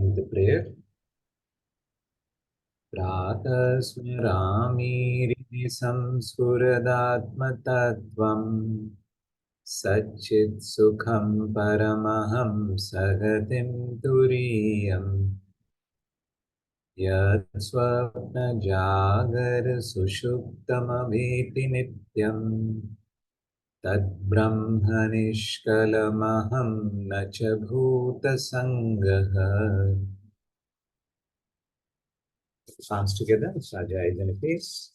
in the prayer. Prata smramiriti samsfuradatmatattvam Satchit sukham paramaham sagatim turiyam Yat swapna jagar sushuptamabhiti nityam Tad brahma nishkalamaham nacha bhuta sangaha. Hands together, Saja eyes in face.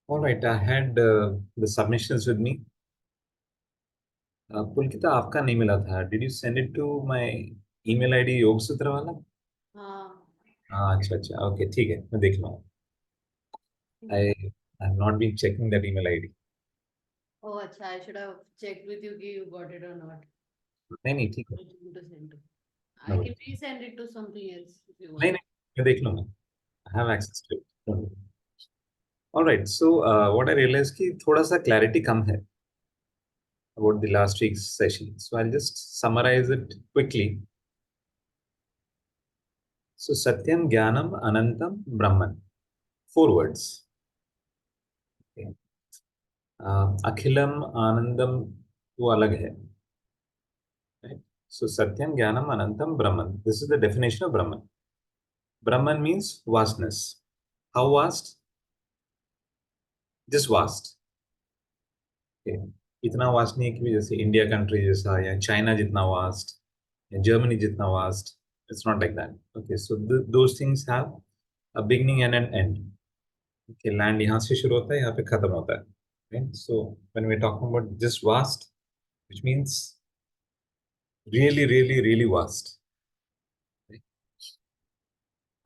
All right, I had the submissions with me. Pulkita आपका नहीं मिला था. Did you send it to my email ID योग सूत्र वाला? हाँ. हाँ अच्छा अच्छा ओके ठीक है मैं देख लूँगा. I have not been checking that email ID. Oh, अच्छा. I should have checked with you कि you got it or not. नहीं ठीक है. To send to. I No. can resend it to something else if you नहीं want. मैं देख लूँगा. I have access to it. Don't worry. All right, so what I realized कि थोड़ा सा clarity कम है about the last week's session. So I'll just summarize it quickly. So Satyam, Jnanam, Anantam, Brahman. 4 words. Okay. Akhilam, Anandam, वो अलग है. Right? So Satyam, Jnanam, Anantam, Brahman. This is the definition of Brahman. Brahman means vastness. How vast? Just vast. Okay. इतना vast नहीं है कि जैसे India country जैसा या चाइना जितना वास्ट या जर्मनी जितना vast. It's not like that. Okay, so those things have a beginning and an end. Okay, land यहाँ से शुरू होता है यहाँ पे खत्म होता है. Right? So when we're talking about just vast, which means really, really, really vast. Right?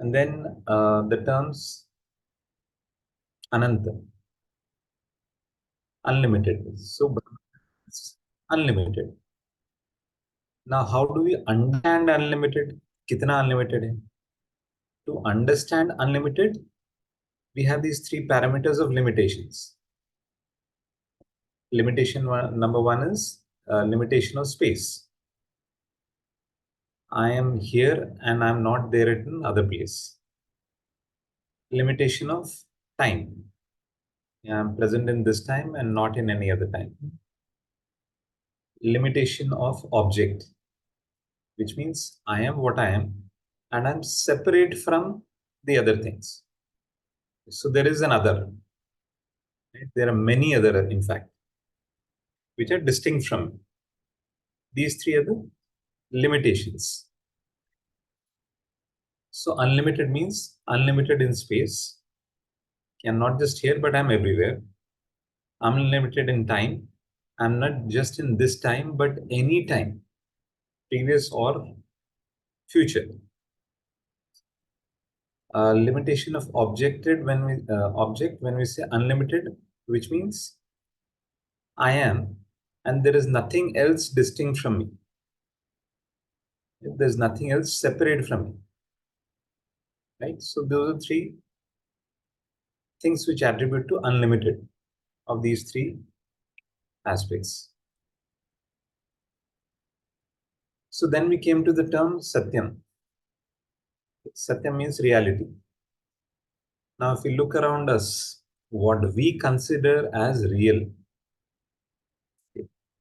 And then the terms Ananta, unlimited. So it's unlimited. Now, how do we understand unlimited? Kitna unlimited hai? To understand unlimited, we have these 3 parameters of limitations. Number one is limitation of space. I am here and I'm not there at another place. Limitation of time. I'm present in this time and not in any other time. Limitation of object, which means I am what I am and I'm separate from the other things. So there is another. Right? There are many other, in fact, which are distinct from me. These 3 are the limitations. So unlimited means unlimited in space. I'm not just here, but I'm everywhere. Unlimited in time. I'm not just in this time, but any time, previous or future. Limitation of object when we say unlimited, which means I am, and there is nothing else distinct from me. There's nothing else separate from me. Right? So those are 3 things which attribute to unlimited of these 3 aspects. So then we came to the term Satyam. Satyam means reality. Now, if we look around us, what we consider as real,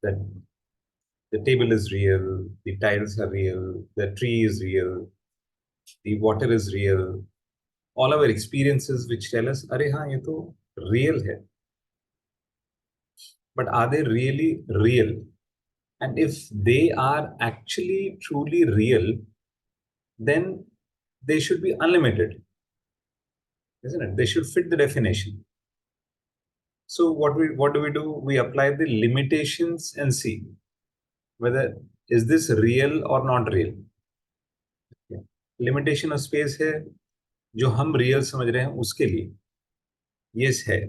that the table is real, the tiles are real, the tree is real, the water is real, all our experiences which tell us, "Arey haan, ye to real hai." But are they really real? And if they are actually truly real, then they should be unlimited, isn't it? They should fit the definition. So what do we do? We apply the limitations and see whether is this real or not real. Limitation of space है जो हम real समझ रहे हैं उसके लिए yes है.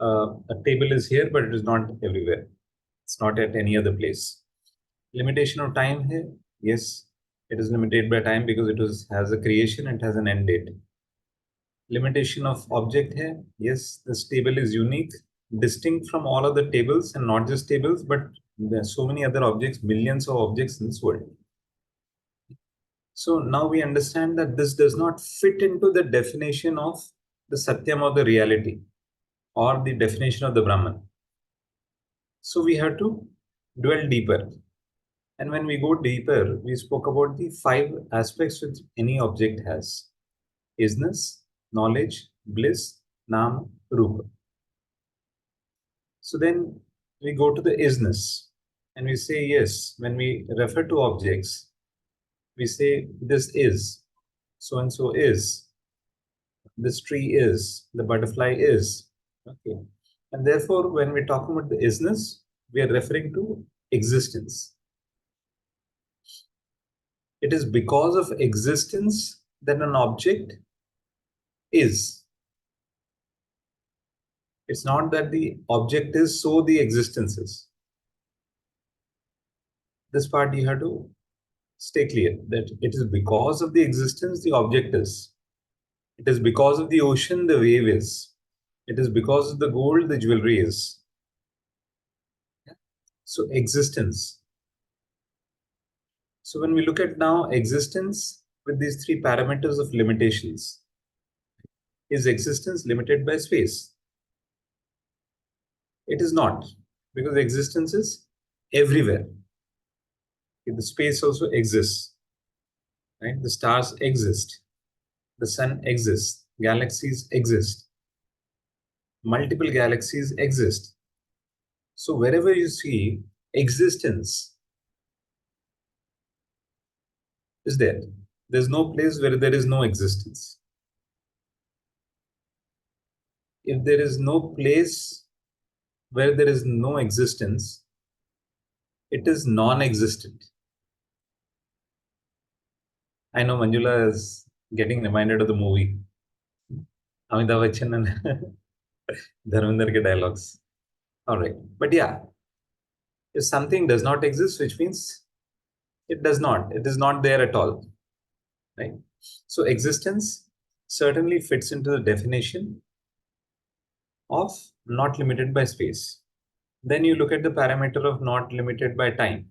A table is here but it is not everywhere. It's not at any other place. Limitation of time है yes, it is limited by time because has a creation and it has an end date. Limitation of object है. Yes, this table is unique, distinct from all other tables, and not just tables, but there are so many other objects, millions of objects in this world. So now we understand that this does not fit into the definition of the Satyam or the reality or the definition of the Brahman. So we have to dwell deeper. And when we go deeper, we spoke about the 5 aspects which any object has: isness, knowledge, bliss, nam, rupa. So then we go to the isness and we say, yes, when we refer to objects, we say this is, so and so is, this tree is, the butterfly is. Okay. And therefore, when we talk about the isness, we are referring to existence. It is because of existence that an object is. It's not that the object is, so the existence is. This part you have to stay clear that it is because of the existence the object is. It is because of the ocean the wave is. It is because of the gold the jewelry is. So existence. So when we look at now existence with these 3 parameters of limitations, is existence limited by space? It is not, because existence is everywhere. The space also exists, right? The stars exist, the sun exists, galaxies exist, multiple galaxies exist. So wherever you see existence is there. There's no place where there is no existence. If there is no place where there is no existence, it is non-existent. I know Manjula is getting reminded of the movie Amitabh Bachchan and Dharmender ke dialogues. All right. But yeah, if something does not exist, which means it does not, it is not there at all. Right? So existence certainly fits into the definition of not limited by space. Then you look at the parameter of not limited by time.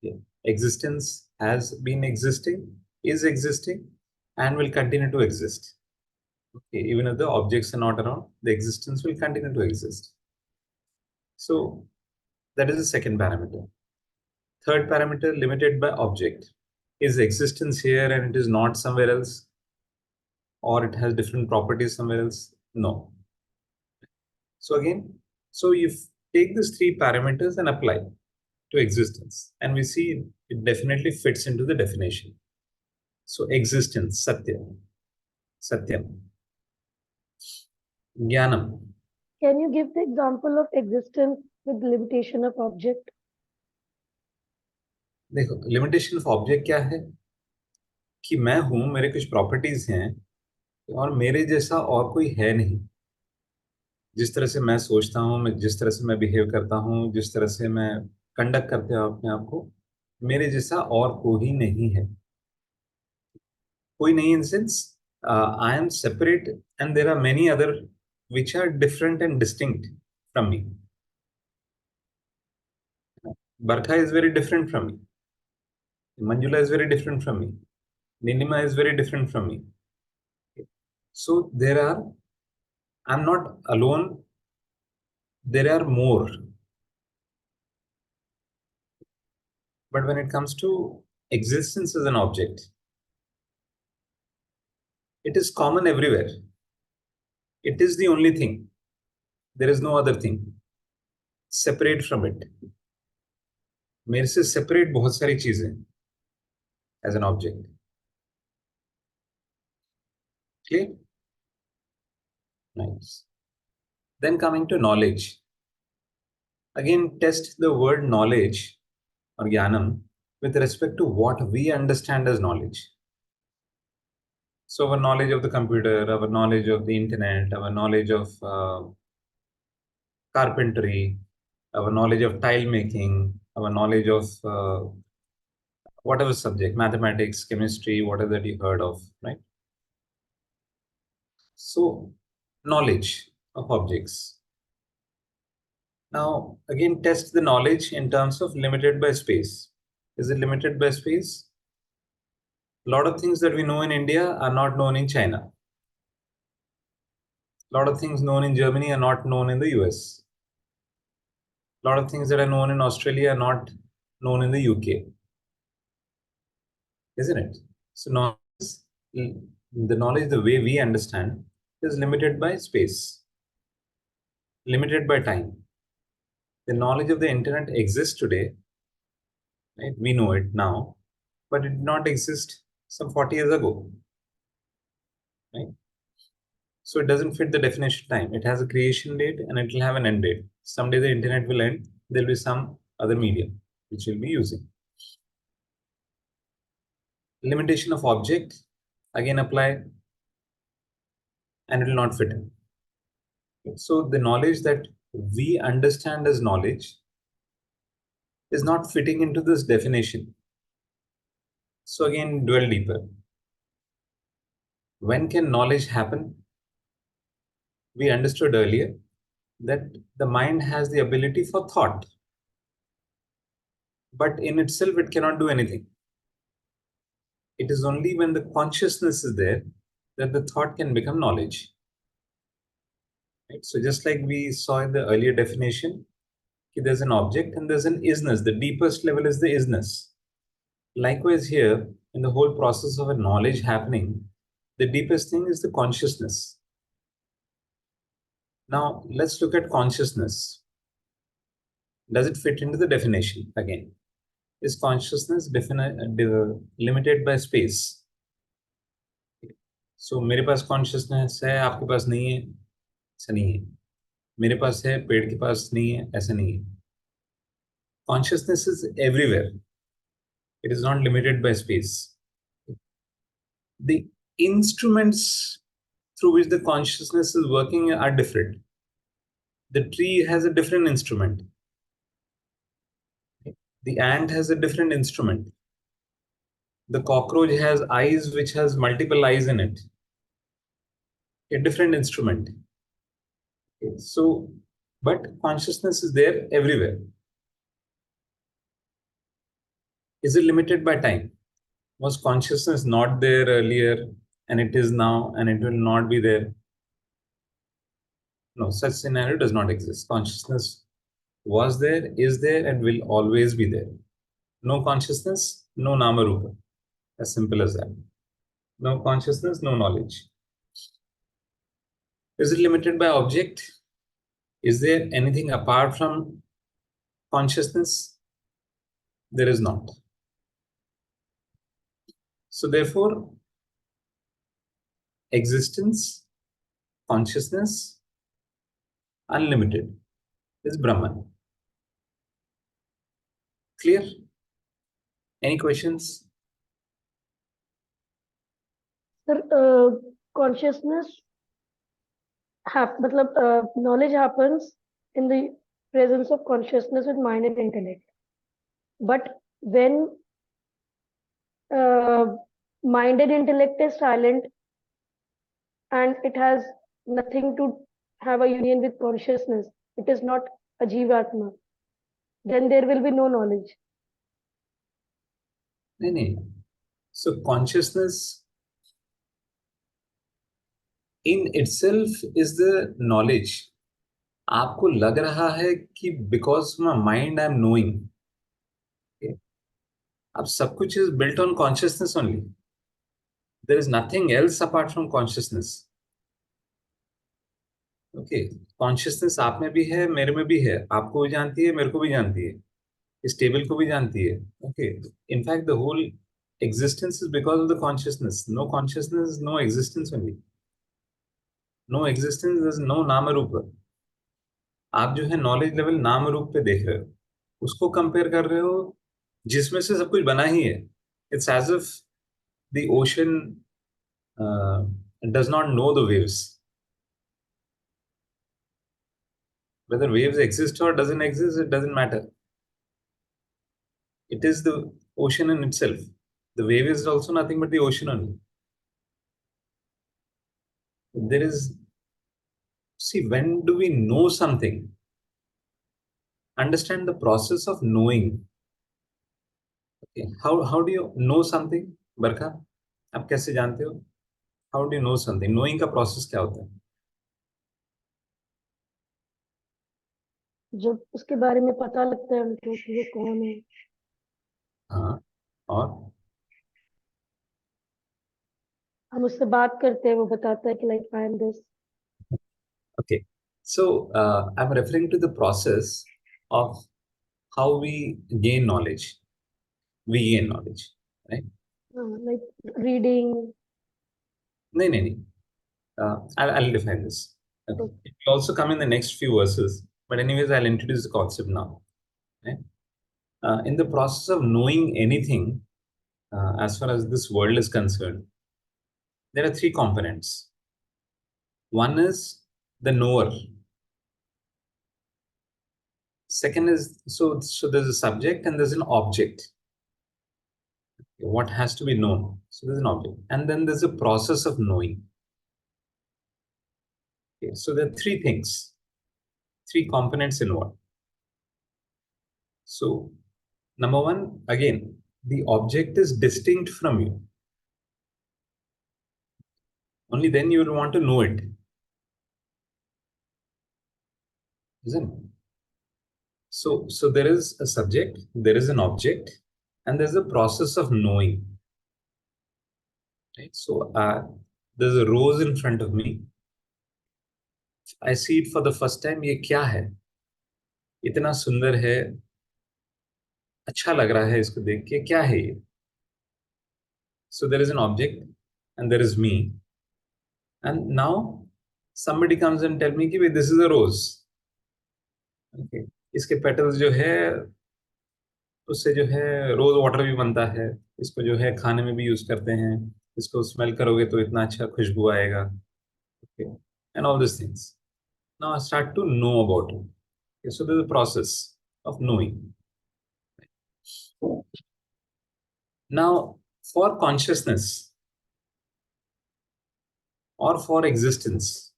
Yeah. Existence has been existing, is existing, and will continue to exist. Okay. Even if the objects are not around, the existence will continue to exist. So that is the second parameter. Third parameter, limited by object. Is existence here and it is not somewhere else? Or it has different properties somewhere else? No. So again, so you take these 3 parameters and apply to existence, and we see it definitely fits into the definition. So existence, satyam, jnanam. Can you give the example of existence with limitation of object? देखो limitation of object क्या है कि मैं हूं, मेरे कुछ properties हैं और मेरे जैसा और कोई है नहीं. जिस तरह से मैं सोचता हूँ, मैं जिस तरह से मैं बिहेव करता हूँ, जिस तरह से मैं कंडक्ट करते हूँ अपने आप को, मेरे जैसा और कोई नहीं है. कोई नहीं in sense I am separate and there are many other which are different and distinct from me. Barkha is very different from me. Manjula is very different from me. Nilima is very different from me. So there are, I'm not alone, there are more. But when it comes to existence as an object, it is common everywhere. It is the only thing. There is no other thing separate from it. मेरे से separate बहुत सारी चीजें as an object. Clear? Nice. Then coming to knowledge. Again, test the word knowledge or jnanam with respect to what we understand as knowledge. So our knowledge of the computer, our knowledge of the internet, our knowledge of carpentry, our knowledge of tile making, our knowledge of whatever subject, mathematics, chemistry, whatever that you heard of, right? So, knowledge of objects. Now, again, test the knowledge in terms of limited by space. Is it limited by space? A lot of things that we know in India are not known in China. A lot of things known in Germany are not known in the US. A lot of things that are known in Australia are not known in the UK, isn't it? So, the knowledge, the way we understand, is limited by space, limited by time. The knowledge of the internet exists today, right? We know it now, but it did not exist some 40 years ago, right? So it doesn't fit the definition time. It has a creation date and it will have an end date. Someday the internet will end. There'll be some other medium which we'll be using. Limitation of object, again apply, and it will not fit in. So the knowledge that we understand as knowledge is not fitting into this definition. So again, dwell deeper. When can knowledge happen? We understood earlier that the mind has the ability for thought, but in itself it cannot do anything. It is only when the consciousness is there that the thought can become knowledge. Right? So just like we saw in the earlier definition, there's an object and there's an isness. The deepest level is the isness. Likewise here, in the whole process of a knowledge happening, the deepest thing is the consciousness. Now let's look at consciousness. Does it fit into the definition again? Is consciousness limited by space? So मेरे पास consciousness है, आपके पास नहीं है, ऐसा नहीं है. मेरे पास है, पेड़ के पास नहीं है, ऐसा नहीं है. Consciousness is everywhere. It is not limited by space. The instruments through which the consciousness is working are different. The tree has a different instrument. The ant has a different instrument. The cockroach has eyes which has multiple eyes in it. A different instrument. So, but consciousness is there everywhere. Is it limited by time? Was consciousness not there earlier and it is now and it will not be there? No, such scenario does not exist. Consciousness was there, is there, and will always be there. No consciousness, no namarupa. As simple as that. No consciousness, no knowledge. Is it limited by object? Is there anything apart from consciousness? There is not. So therefore, existence, consciousness, unlimited is Brahman. Clear? Any questions? Sir, consciousness knowledge happens in the presence of consciousness with mind and intellect. But when mind and intellect is silent and it has nothing to have a union with consciousness, it is not a jivatma, then there will be no knowledge. No. So consciousness in itself is the knowledge. आपको लग रहा है कि because my mind I'm knowing. Okay? अब सब कुछ is built on consciousness only. There is nothing else apart from consciousness. Okay, consciousness आप में भी है, मेरे में भी है, आपको भी जानती है, मेरे को भी जानती है, इस टेबल को भी जानती है. Okay, in fact the whole existence is because of the consciousness. No consciousness, no existence only. No existence, there is no नाम रूप. आप जो है नॉलेज लेवल नाम रूप पे देख रहे हो, उसको कंपेयर कर रहे हो जिसमें से सब कुछ बना ही है. It's as if the ocean does not know the waves. Whether waves exist or doesn't exist, it doesn't matter. It is the ocean in itself. The wave is also nothing but the ocean only. There is, see, when do we know something? Understand the process of knowing. Okay. How do you know something? बरखा, आप कैसे जानते हो? How do you know something? Knowing का process क्या होता है? जब उसके बारे में पता लगता है हमको कि वो कौन है, हाँ, और हम उससे बात करते हैं, वो बताता है कि like I am this. okay. So I'm referring to the process of how we gain knowledge. We gain knowledge, right? Like reading. नहीं नहीं नहीं. I'll define this. Okay. It will also come in the next few verses. But anyways, I'll introduce the concept now. Right? In the process of knowing anything, as far as this world is concerned, there are three components. One is the knower. Second is, so there's a subject and there's an object. What has to be known? So there's an object. And then there's a process of knowing. Okay, so there are three things, three components in one. So number one, again, the object is distinct from you. Only then you will want to know it. Isn't it? So there is a subject, there is an object, and there's a process of knowing. Right? So there's a rose in front of me. I see it for the first time. ये क्या है? इतना सुंदर है, अच्छा लग रहा है इसको देख के, क्या है ये? So there is an object and there is me. And now somebody comes and tell me कि this is a rose. Okay. इसके petals जो है उससे जो है रोज वाटर भी बनता है, इसको जो है खाने में भी यूज करते हैं, इसको स्मेल करोगे तो इतना अच्छा खुशबू आएगा. Okay. And all these things. Now I start to know about it. Okay. So there's a process of knowing. Now, for consciousness or for existence,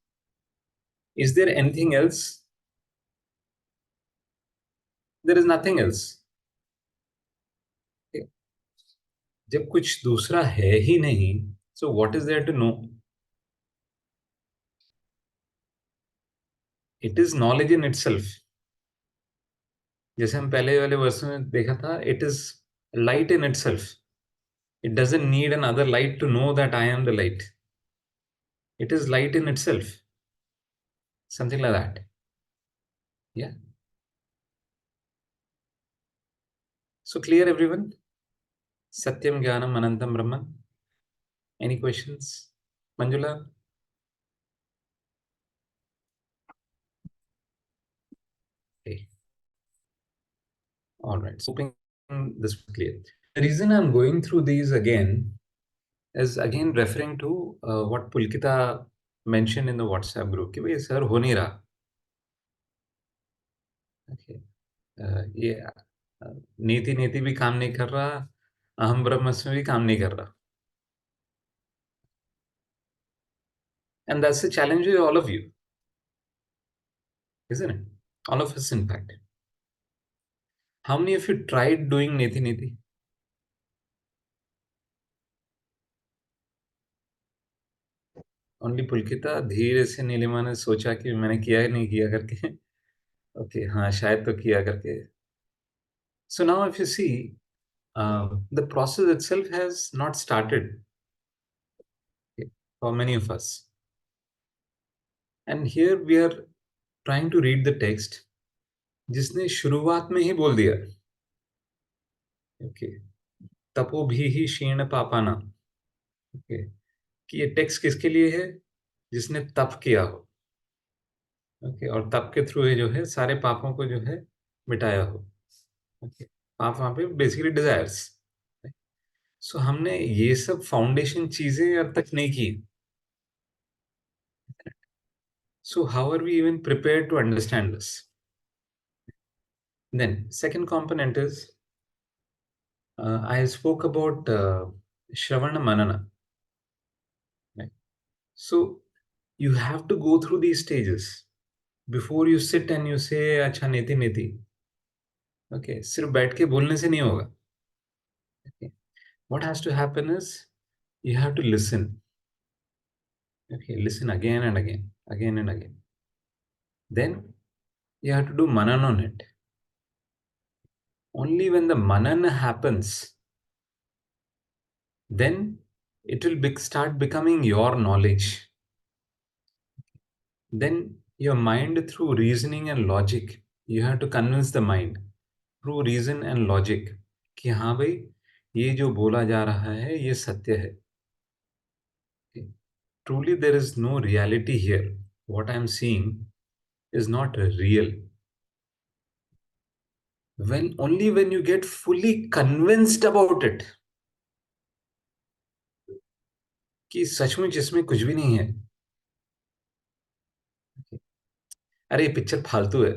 is there anything else? There is nothing else. Okay. जब कुछ दूसरा है ही नहीं, so what is there to know? It is knowledge in itself. जैसे हम पहले वाले वर्ष में देखा था, it is light in itself. It doesn't need another light to know that I am the light. It is light in itself. Something like that. Yeah. So clear, everyone? Satyam Jnanam Anantam Brahman. Any questions? Manjula? Okay. All right. So hoping this was clear. The reason I'm going through these again is again referring to what Pulkita mentioned in the WhatsApp group. कि भाई sir हो नहीं रहा. Okay. ये नीति नीति भी काम नहीं कर रहा, अहम ब्रह्मस्मि भी काम नहीं कर रहा. And that's the challenge with all of you, isn't it? All of us, in fact. How many of you tried doing neti neti? Only Pulkita. धीरे से नीलिमा ने सोचा कि मैंने किया नहीं किया करके. Okay, हाँ शायद तो किया करके. So now if you see, the process itself has not started, okay, for many of us. And here we are trying to read the text जिसने शुरुआत में ही बोल दिया, okay, तपो भी ही क्षीण पापाना. Okay, कि ये टेक्स्ट किसके लिए है? जिसने तप किया हो. ओके. और तप के थ्रू जो है सारे पापों को जो है मिटाया हो. ओके. पाप वहां पे बेसिकली डिजायर्स. सो हमने ये सब फाउंडेशन चीजें अब तक नहीं की. So how are we even prepare to understand this? Then second component is I spoke about shravan manan. So You have to go through these stages before you sit and you say, अच्छा नेति नेति. Okay, सिर्फ बैठ के बोलने से नहीं होगा. Okay. What has to happen is you have to listen. Okay, listen again and again, again and again. Then you have to do manan on it. Only when the manan happens, then it will start becoming your knowledge. Then your mind, through reasoning and logic, you have to convince the mind through reason and logic कि हाँ भाई ये जो बोला जा रहा है ये सत्य है. Truly there is no reality here. What I am seeing is not real. When only when you get fully convinced about it कि सचमुच इसमें कुछ भी नहीं है. अरे ये पिक्चर फालतू है.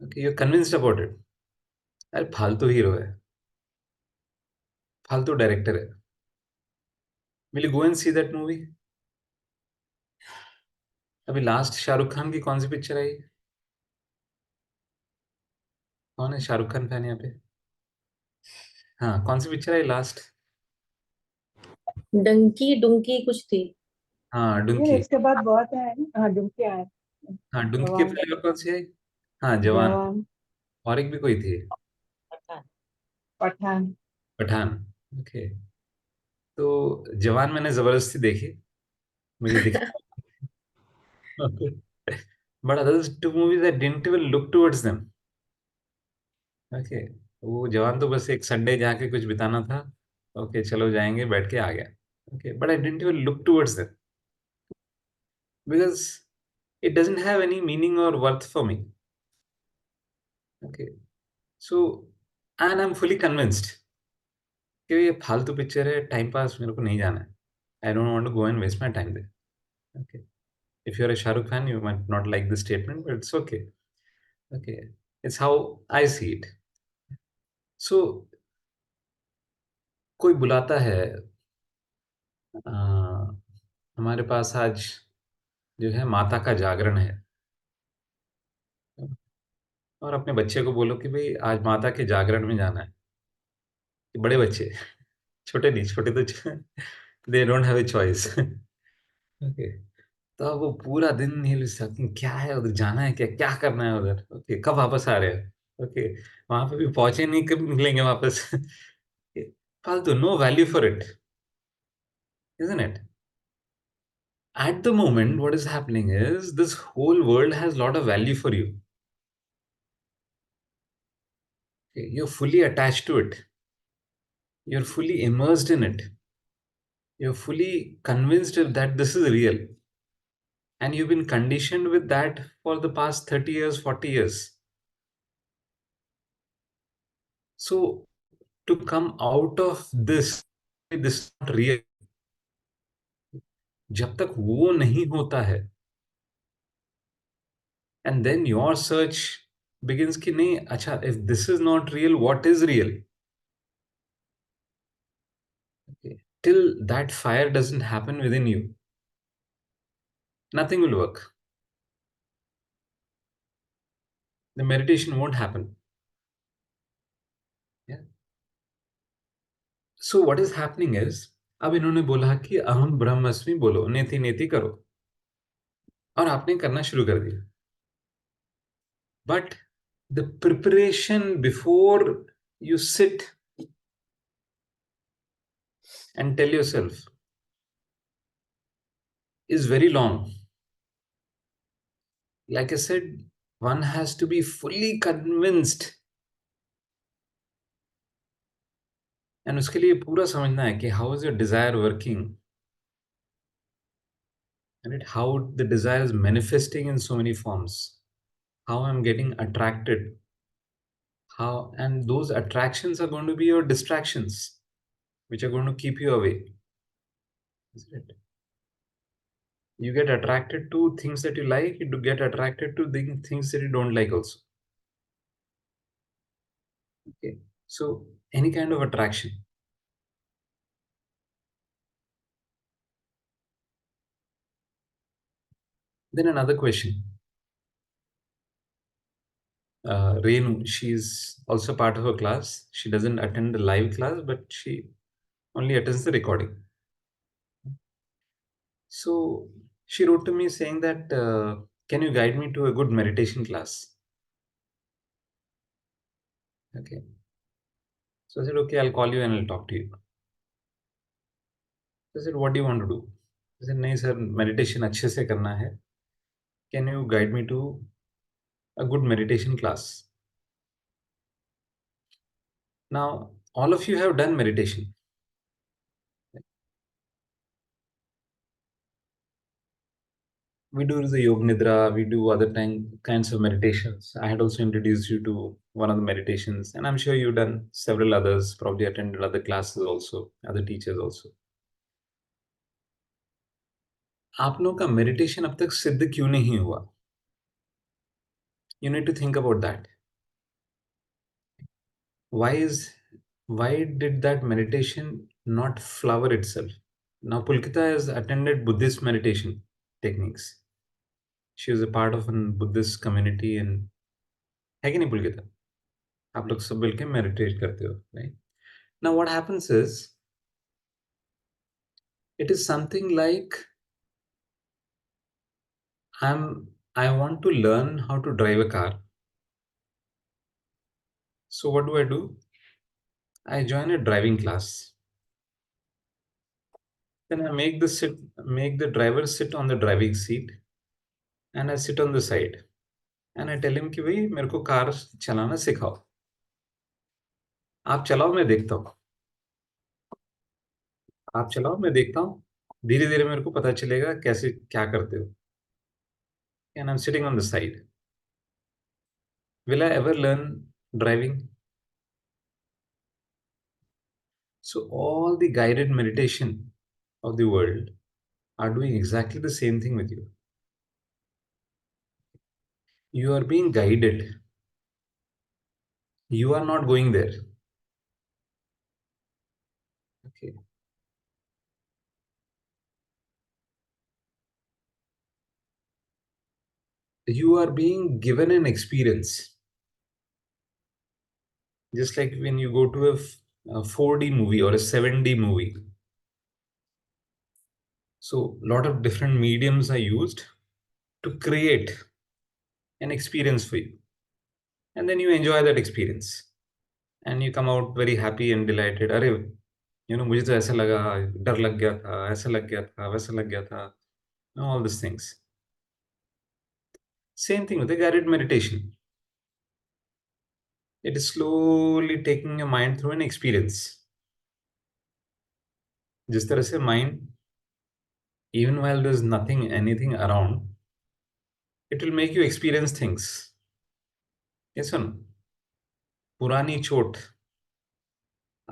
Okay, you're convinced about it. अरे फालतू हीरो है, फालतू डायरेक्टर है. Will you go and see that movie? अभी लास्ट शाहरुख खान की कौन सी पिक्चर आई? कौन है शाहरुख खान फैन यहाँ पे? हाँ, कौन सी पिक्चर आई लास्ट? डंकी डुंकी कुछ थी। हाँ, यार डुंकी. इसके बाद बहुत है ना। हाँ डुमके आए। हाँ, डुंकी के जवान। पहले और कौन सी आई? हाँ, जवान. जवान। और एक भी कोई थी, पठान। पठान. ओके. तो जवान मैंने जबरदस्ती देखी, मुझे दिख. Okay. But others two movies I didn't even look towards them. Okay. वो जवान तो बस एक संडे जाके कुछ बिताना था. ओके, चलो जाएंगे, बैठ के आ गया. Okay, but I didn't even look towards them because it doesn't have any meaning or worth for me. Okay. So, and I'm fully convinced कि ये फालतू पिक्चर है, टाइम पास, मेरे को नहीं जाना है. I don't want to go and waste my time there. Okay. If you're a Shahrukh fan, you might not like this statement, but it's okay. Okay. It's how I see it. So, कोई बुलाता है, हमारे पास आज जो है माता का जागरण है, और अपने बच्चे को बोलो कि भाई आज माता के जागरण में जाना है. कि बड़े बच्चे, छोटे नहीं, छोटे तो they don't have a choice. Okay. तो अब वो पूरा दिन ये सोचते क्या है उधर, जाना है क्या, क्या करना है उधर. ओके, कब वापस आ रहे हैं. ओके, वहां पे भी पहुंचे नहीं, कब निकलेंगे वापस. फालतू, no value for it, isn't it? At the moment what is happening is this whole world has a lot of value for you. Okay, you're fully attached to it, you're fully immersed in it, you're fully convinced that this is real, and you've been conditioned with that for the past 30 years, 40 years. So to come out of this is not real. जब तक वो नहीं होता है, and then your search begins कि नहीं, अच्छा, if this is not real, what is real? Okay. Till that fire doesn't happen within you, nothing will work. The meditation won't happen. Yeah. So what is happening is, अब इन्होंने बोला कि अहम ब्रह्मस्मि बोलो, नेति नेति करो, और आपने करना शुरू कर दिया. But the preparation before you sit and tell yourself is very long. Like I said, one has to be fully convinced, and उसके लिए पूरा समझना है कि how is your desire working, and how the desire is manifesting in so many forms, how I'm getting attracted, how, and those attractions are going to be your distractions which are going to keep you away, isn't it? You get attracted to things that you like, you get attracted to things that you don't like also. Okay, so, any kind of attraction. Then another question. Renu, she's also part of her class. She doesn't attend the live class, but she only attends the recording. So she wrote to me saying that, can you guide me to a good meditation class? Okay. So I said, okay, I'll call you and I'll talk to you. So I said, what do you want to do? I said, नहीं sir, meditation अच्छे से करना है. Can you guide me to a good meditation class? Now, all of you have done meditation. We do the yoga nidra, we do other kinds of meditations. I had also introduced you to one of the meditations, and I'm sure you've done several others, probably attended other classes also, other teachers also. आप लोगों का meditation अब तक सिद्ध क्यों नहीं हुआ? You need to think about that. Why did that meditation not flower itself? Now Pulkita has attended Buddhist meditation techniques. She was a part of a Buddhist community and है कि नहीं पुलकिता? आप लोग सब मिलके meditate करते हो, right? Now what happens is, it is something like I want to learn how to drive a car. So what do? I join a driving class. Then I make the driver sit on the driving seat, and I sit on the side. And I tell him कि भाई मेरे को car चलाना सिखाओ. आप चलाओ मैं देखता हूँ. आप चलाओ मैं देखता हूँ. धीरे धीरे मेरे को पता चलेगा कैसे क्या करते हो. And I'm sitting on the side. Will I ever learn driving? So all the guided meditation of the world are doing exactly the same thing with you. You are being guided. You are not going there. Okay. You are being given an experience. Just like when you go to a 4D movie or a 7D movie. So a lot of different mediums are used to create an experience for you. And then you enjoy that experience. And you come out very happy and delighted. अरे मुझे तो ऐसा लगा, डर लग गया था, ऐसा लग गया था, वैसा लग गया था. All these things. Same thing with the guided meditation. It is slowly taking your mind through an experience. जिस तरह से mind, even while there's anything around, it will make you experience things. Yes or no? पुरानी चोट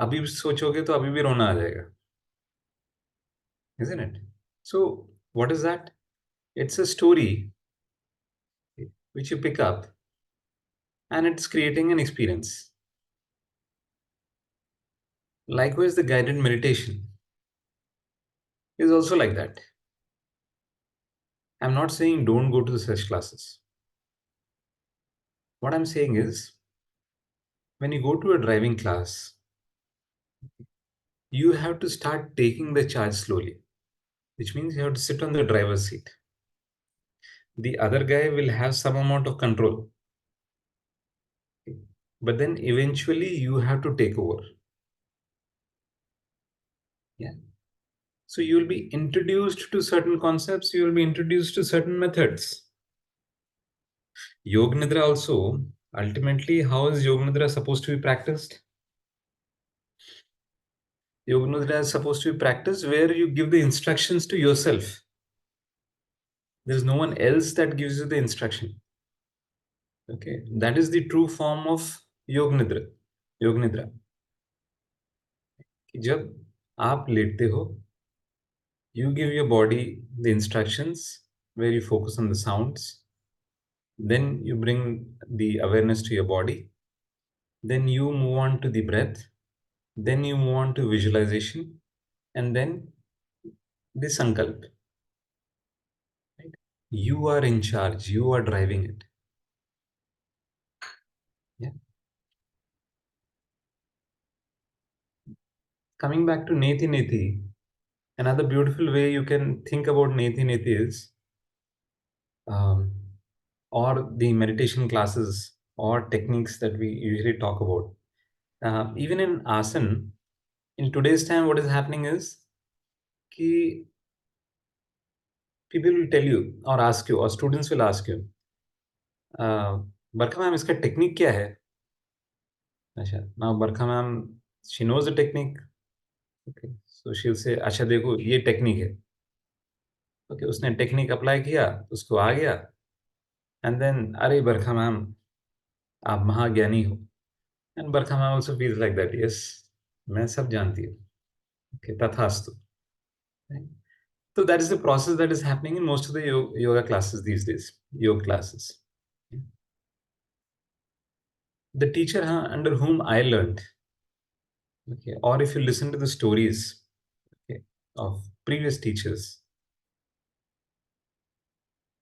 अभी भी सोचोगे तो अभी भी रोना आ जाएगा. Isn't it? So what is that? It's a story which you pick up and it's creating an experience. Likewise, the guided meditation is also like that. I'm not saying don't go to such classes. What I'm saying is, when you go to a driving class, you have to start taking the charge slowly, which means you have to sit on the driver's seat. The other guy will have some amount of control, but then eventually you have to take over. Yeah. So you will be introduced to certain concepts, you will be introduced to certain methods. Yoga Nidra also, ultimately, how is Yoga Nidra supposed to be practiced? Yoga Nidra is supposed to be practiced where you give the instructions to yourself. There is no one else that gives you the instruction. Okay, that is the true form of Yoga Nidra. Yoga Nidra. कि जब आप लेटते हो, you give your body the instructions where you focus on the sounds. Then you bring the awareness to your body. Then you move on to the breath. Then you move on to visualization. And then the sankalp. Right? You are in charge. You are driving it. Yeah. Coming back to Neti Neti, another beautiful way you can think about Neti Neti is, um, or the meditation classes or techniques that we usually talk about. Even in asan, in today's time, what is happening is कि people will tell you or ask you, or students will ask you, Barkha ma'am इसका technique क्या है? अच्छा, now Barkha ma'am, she knows the technique. Okay, so she'll say, अच्छा देखो ये technique है. Okay, उसने टेक्निक अप्लाई किया, उसको आ गया, एंड देन अरे बरखा मैम आप महाज्ञानी हो. And Barkha ma'am also feels like that. Yes, मैं सब जानती हूँ. Okay, तथास्तु. Right? So that is the process that is happening in most of the yoga classes these days, yoga classes. The teacher under whom I learned, okay, or if you listen to the stories, okay, of previous teachers,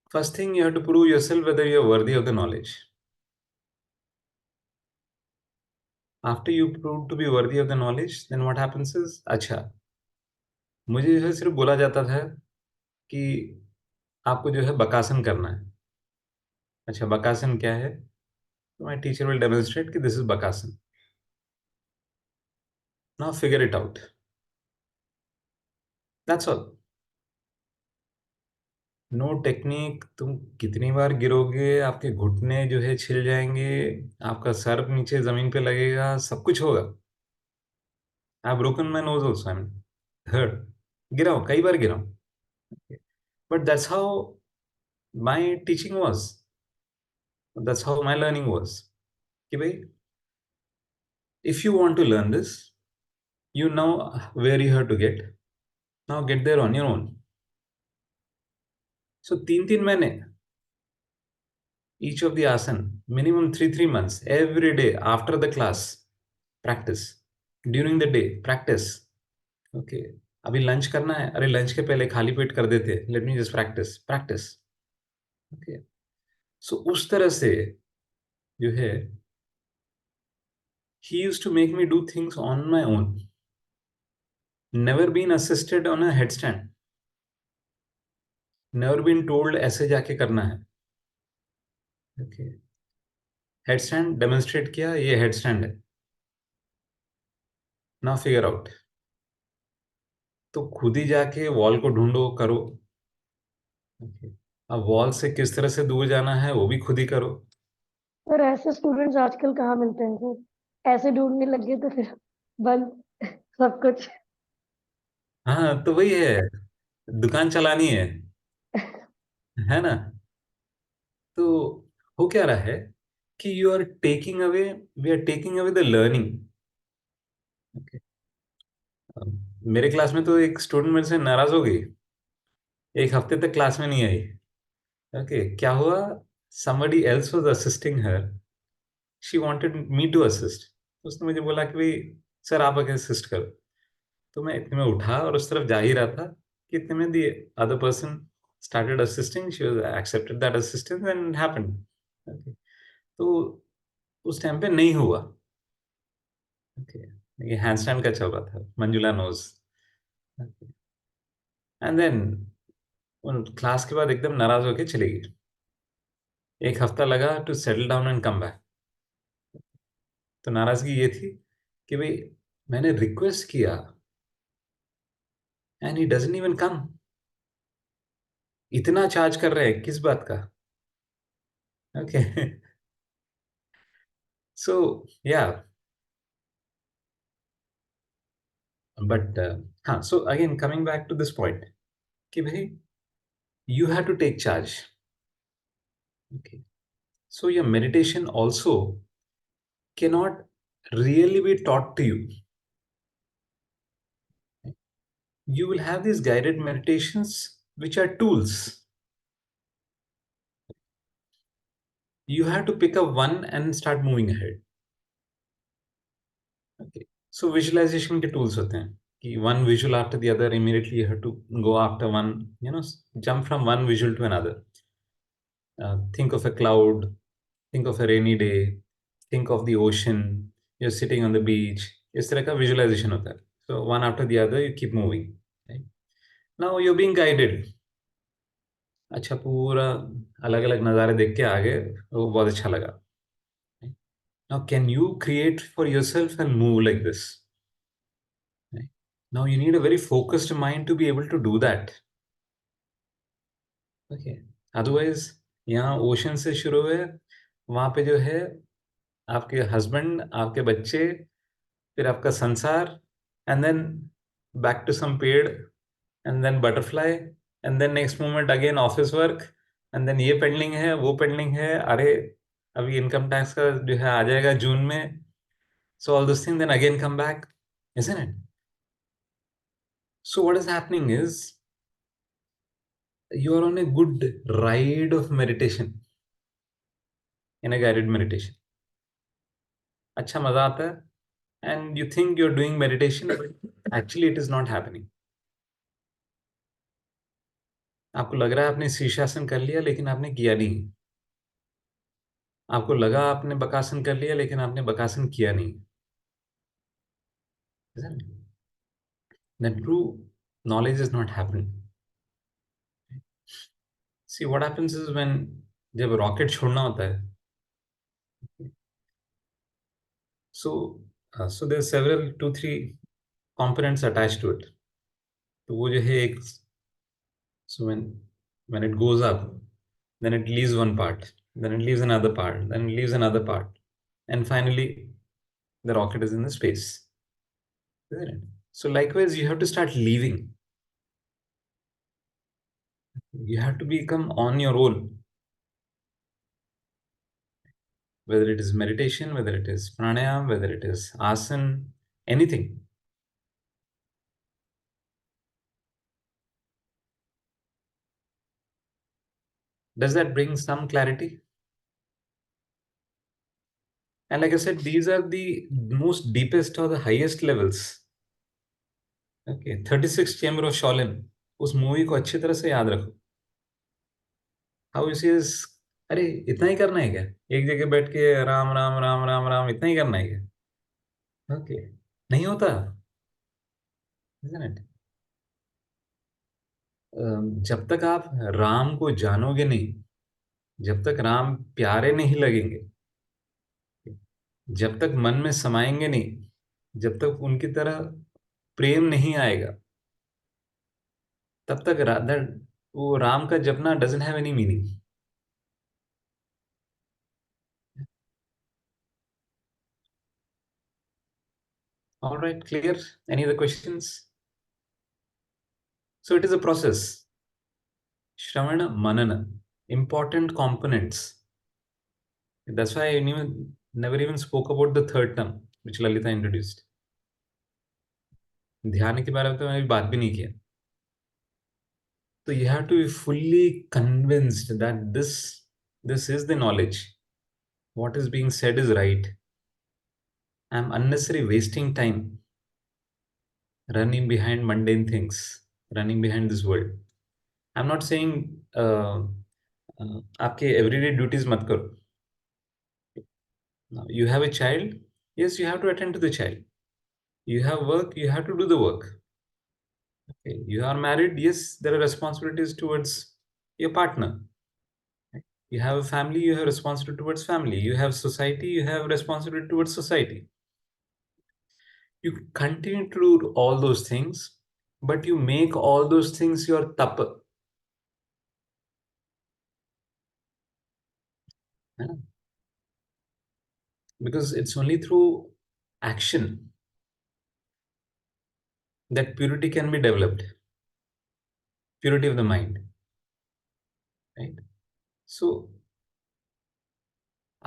first thing you have to prove yourself whether you are worthy of the knowledge. After you prove to be worthy of the knowledge, then what happens is, अच्छा, मुझे जो है सिर्फ बोला जाता था कि आपको जो है बकासन करना है. अच्छा, बकासन क्या है? तो my teacher will demonstrate कि this is bakasan. Now figure it out. That's all. No technique. तुम कितनी बार गिरोगे, आपके घुटने जो है छिल जाएंगे, आपका सर नीचे जमीन पे लगेगा, सब कुछ होगा. I broken my nose also, I mean hurt. गिरा हूं, कई बार गिरा हूं. But that's how my teaching was, that's how my learning was. कि भाई, if you want to learn this, you know where you have to get. Now get there on your own. So 3 3 महीने, each of the asan, minimum 3 3 months, every day after the class, practice. During the day, practice. Okay. अभी lunch करना है, अरे lunch के पहले खाली पेट कर देते, let me just practice practice. Okay. So उस तरह से जो है, he used to make me do things on my own. Never been assisted on a headstand. Never been told ऐसे जाके करना है. ओके. हेडस्टैंड डेमोन्स्ट्रेट किया, ये हेडस्टैंड है, ना फिगर आउट. तो खुद ही जाके वॉल को ढूंढो, करो. ओके. अब वॉल से किस तरह से दूर जाना है वो भी खुद ही करो. और ऐसे स्टूडेंट्स आजकल कहाँ मिलते हैं सर? ऐसे ढूंढने लग गए तो फिर बंद सब कुछ. हाँ, तो वही है, दुकान चलानी है ना. तो हो क्या रहा है कि you are taking away, we are taking away the learning. मेरे क्लास में तो एक स्टूडेंट मेरे से नाराज हो गई, एक हफ्ते तक क्लास में नहीं आई. ओके, क्या हुआ? somebody else was assisting her, she wanted me to assist. उसने मुझे बोला कि भाई सर आप आके असिस्ट करो. तो मैं इतने में उठा और उस तरफ जा ही रहा था कि इतने में the other person started assisting, she was accepted that assistance and it happened. Okay. तो उस टाइम पे नहीं हुआ. ओके. ये हैंडस्टैंड का चल रहा था, मंजुला नोज. एंड देन उन क्लास के बाद एकदम नाराज होके चली गई. एक हफ्ता लगा to settle down and come back. तो नाराजगी ये थी कि भाई मैंने रिक्वेस्ट किया and he doesn't even come. इतना चार्ज कर रहे हैं किस बात का? ओके. सो या, बट हाँ, so again coming back to this point कि भाई you have to take charge. Okay. So your meditation also cannot really be taught to you. You will have these guided meditations which are tools. You have to pick up one and start moving ahead. Okay. So visualization के tools होते हैं कि one visual after the other, immediately you have to go after one, jump from one visual to another. Think of a cloud, think of a rainy day, think of the ocean, you're sitting on the beach. इस तरह का visualization होता है. So one after the other, you keep moving. Right? Now you're being guided. अच्छा पूरा अलग अलग नज़ारे देख के आगे वो बहुत अच्छा लगा. Now can you create for yourself and move like this? Right? Now you need a very focused mind to be able to do that. Okay. Otherwise यहाँ ओशन से शुरू है, वहां पे जो है आपके हस्बैंड, आपके बच्चे, फिर आपका संसार, and then back to some ped, and then butterfly, and then next moment again office work, and then ये पेंडिंग है, वो पेंडिंग है, अरे अभी इनकम टैक्स का जो है आ जाएगा जून में. So all this thing then again come back, isn't it? So what is happening is you are on a good ride of meditation, in a guided meditation. अच्छा मजा आता है, and you think you're doing meditation, but actually it is not happening. आपको लग रहा है आपने शीर्षासन कर लिया लेकिन आपने किया नहीं. आपको लगा आपने बकासन कर लिया लेकिन आपने बकासन किया नहीं. Isn't it? Then true knowledge is not happening. See what happens is when जब रॉकेट छोड़ना होता है, so there are several 2-3 components attached to it. तो वो जो है एक, so when it goes up, then it leaves one part, then it leaves another part, then it leaves another part, and finally the rocket is in the space, isn't it? So likewise you have to start leaving. You have to become on your own, whether it is meditation, whether it is pranayam, whether it is asan, anything. Does that bring some clarity? And like I said, these are the most deepest or the highest levels. Okay, 36 Chamber of Shaolin, उस movie को अच्छी तरह से याद रखो. How is is, अरे इतना ही करना है क्या? एक जगह बैठ के राम राम राम राम राम इतना ही करना है क्या? ओके, नहीं होता, isn't it? जब तक आप राम को जानोगे नहीं, जब तक राम प्यारे नहीं लगेंगे, जब तक मन में समाएंगे नहीं, जब तक उनकी तरह प्रेम नहीं आएगा, तब तक वो राम का जपना doesn't have any meaning. All right, clear? Any other questions? So it is a process. Shravana, Manana, important components. That's why I never even spoke about the third term, which Lalita introduced. ध्यान के बारे में तो मैंने बात भी नहीं किया. So you have to be fully convinced that this is the knowledge. What is being said is right. I'm unnecessarily wasting time running behind mundane things, running behind this world. I'm not saying आपके everyday duties मत करो. Now, you have a child, yes, you have to attend to the child. You have work, you have to do the work. Okay. You are married, yes, there are responsibilities towards your partner. Right? You have a family, you have responsibility towards family. You have society, you have responsibility towards society. You continue to do all those things, but you make all those things your tapa. Yeah? Because it's only through action that purity can be developed. Purity of the mind. Right? So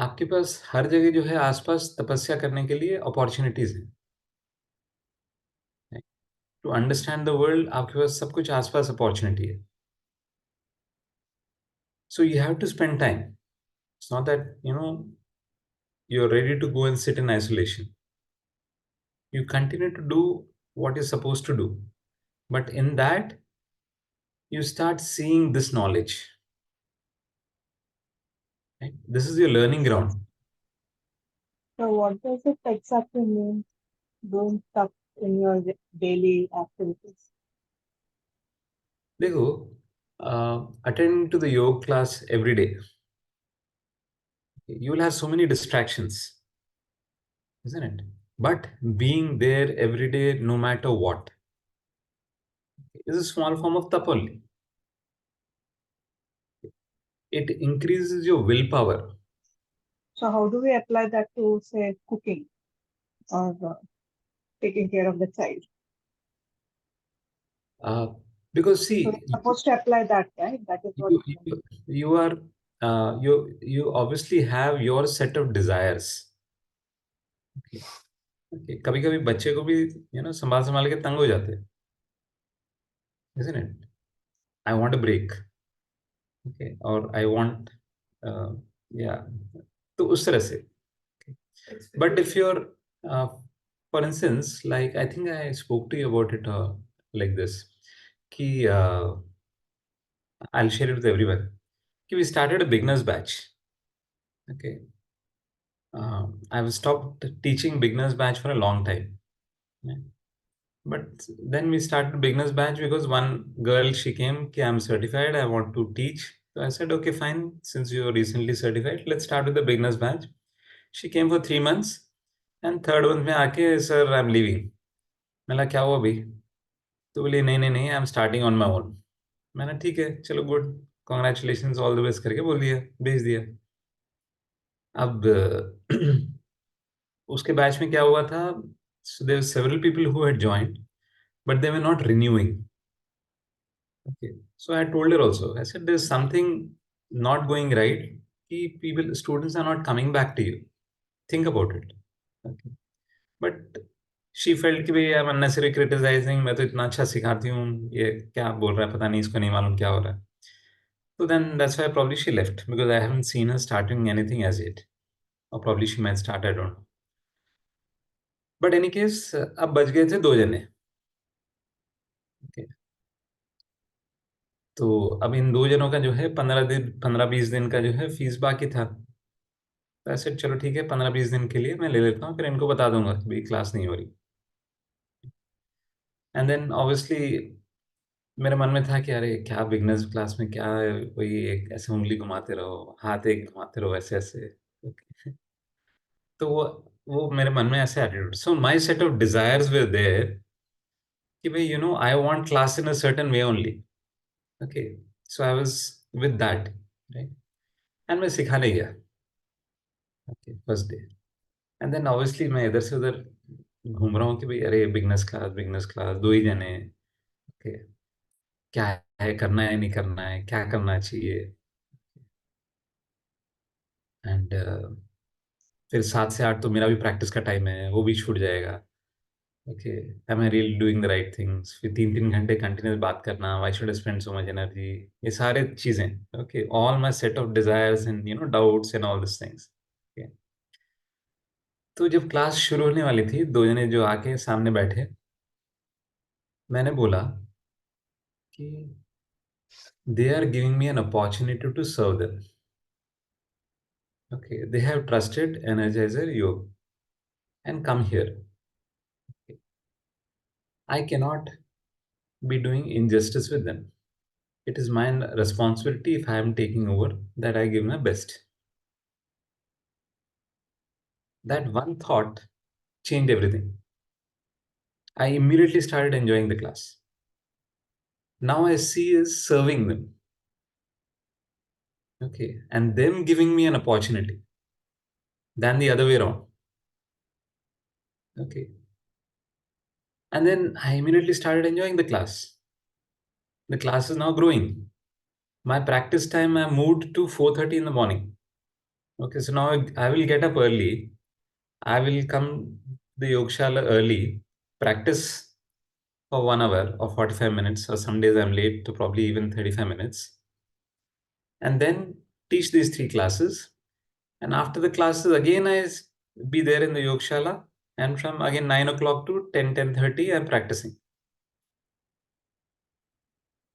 आपके पास हर जगह जो है आसपास तपस्या करने के लिए opportunities हैं. टू अंडरस्टैंड द वर्ल्ड आपके पास सब कुछ आसपास अपॉर्चुनिटी है. So you have to spend time. It's not that you are ready to go and sit in isolation. You continue to do what you're supposed to do, but in that you start seeing this knowledge. Right? This is your learning ground. So what does it exactly mean, doing stuff in your daily activities? देखो, attend to the yoga class every day. You will have so many distractions, isn't it? But being there every day, no matter what, is a small form of tap only. It increases your willpower. So how do we apply that to, say, cooking or taking care of the child? Uh, because So see, we're supposed to apply that, right? That is what you, you, you are you obviously have your set of desires. Okay. कभी कभी बच्चे को भी संभाल संभाल के तंग हो जाते हैं, isn't it? I want a break, okay, or I want, uh, yeah, तो उस तरह से. But if you're, uh, for instance, like I think I spoke to you about it like this, कि I'll share it with everyone. कि we started a beginners batch. Okay, I've stopped teaching beginners batch for a long time. Yeah. But then we started beginners batch because one girl, she came, कि I'm certified, I want to teach. So I said, okay, fine. Since you're recently certified, let's start with the beginners batch. She came for 3 months, and third month में आके, sir, I'm leaving. मैंने क्या हुआ भाई? तो बोली नहीं नहीं नहीं, I'm starting on my own. मैंने ठीक है, चलो good, congratulations, all the best करके बोल दिया, भेज दिया. अब उसके बैच में क्या हुआ था? So there were several people who had joined, but they were not renewing. Okay. So I told her also, I said, there's something not going right. People, students are not coming back to you. Think about it. Okay. But she felt कि भाई I'm unnecessary criticizing, मैं तो इतना अच्छा सिखाती हूँ, ये क्या बोल रहा है, पता नहीं, इसको नहीं मालूम क्या हो रहा है. So then that's why probably she left, because I haven't seen her starting anything as yet. Or probably she might start, I don't know. But any case, अब बच गए थे 2 जने. Okay. तो अब इन 2 जनों का जो है 15 दिन, 15-20 दिन का जो है फीस बाकी था. तो ऐसे चलो ठीक है, 15-20 दिन के लिए मैं ले लेता हूँ, फिर इनको बता दूंगा कि भाई क्लास नहीं हो रही. एंड देन ऑब्वियसली मेरे मन में था कि अरे क्या बिगनर्स क्लास में क्या है, वही एक ऐसे उंगली घुमाते रहो, हाथ एक घुमाते रहो, ऐसे ऐसे. Okay. तो वो मेरे मन में ऐसे attitude. So my set of desires were there कि भाई I want class in a certain way only. Okay. So I was with that, right. And मैं सिखाने गया. Okay, first day. And then obviously मैं इधर से उधर घूम रहा हूँ कि भाई अरे बिगनर्स क्लास 2 ही जने. ओके. क्या है, करना है नहीं करना है, क्या करना चाहिए. एंड फिर 7 से 8 तो मेरा भी प्रैक्टिस का टाइम है, वो भी छूट जाएगा. Okay. Am I really doing the right things? फिर 3-3 घंटे कंटिन्यूस बात करना, why should I spend so much energy, ये सारे चीजें. Okay. All my set of desires and doubts and all this things. तो जब क्लास शुरू होने वाली थी, 2 जने जो आके सामने बैठे, मैंने बोला कि they are giving me an opportunity to serve them. Okay, they have trusted Energizer Yoga and come here. Okay. I cannot be doing injustice with them. It is my responsibility, if I am taking over, that I give my best. That one thought changed everything. I immediately started enjoying the class. Now I see is serving them. Okay, and them giving me an opportunity than the other way around. Okay. And then I immediately started enjoying the class. The class is now growing. My practice time I moved to 4:30 in the morning. Okay, so now I will get up early. I will come the yogshala early, practice for 1 hour or 45 minutes, or some days I'm late to probably even 35 minutes, and then teach these 3 classes. And after the classes, again be there in the yogshala, and from again 9 o'clock to 10:30 I'm practicing.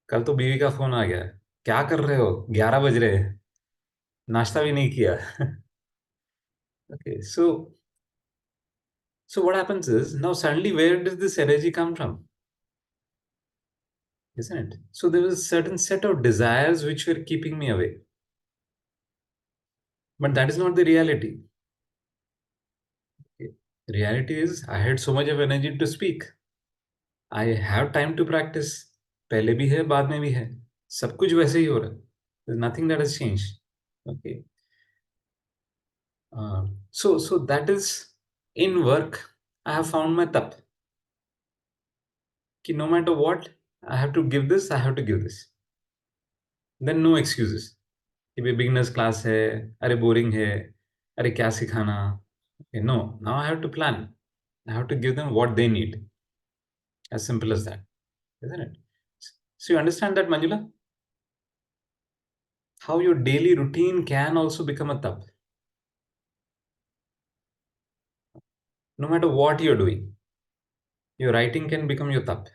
कल तो बीवी का phone आ गया, क्या कर रहे हो, 11 बज रहे हैं. नाश्ता भी नहीं किया. Okay, so what happens is now suddenly where does this energy come from? Isn't it? So there was a certain set of desires which were keeping me away. But that is not the reality. Okay. The reality is I had so much of energy to speak. I have time to practice. पहले भी है, बाद में भी है. सब कुछ वैसे ही हो रहा है. There's nothing that has changed. Okay. So that is in work. I have found my tap. कि no matter what, I have to give this. I have to give this. Then no excuses. कि भाई beginners class है, अरे boring है, अरे क्या सिखाना. No, now I have to plan. I have to give them what they need. As simple as that, isn't it? So you understand that, Manjula? How your daily routine can also become a tap. No matter what you're doing, your writing can become your tap.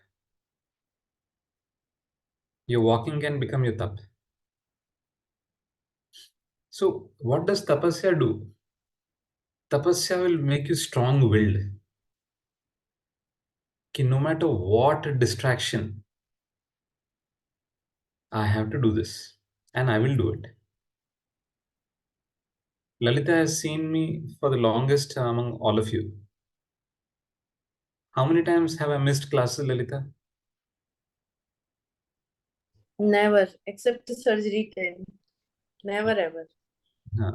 Your walking can become your tap. So what does tapasya do? Tapasya will make you strong-willed. Ki no matter what distraction, I have to do this, and I will do it. Lalita has seen me for the longest among all of you. How many times have I missed classes, Lalita? Never, except the surgery time. Never ever. हाँ.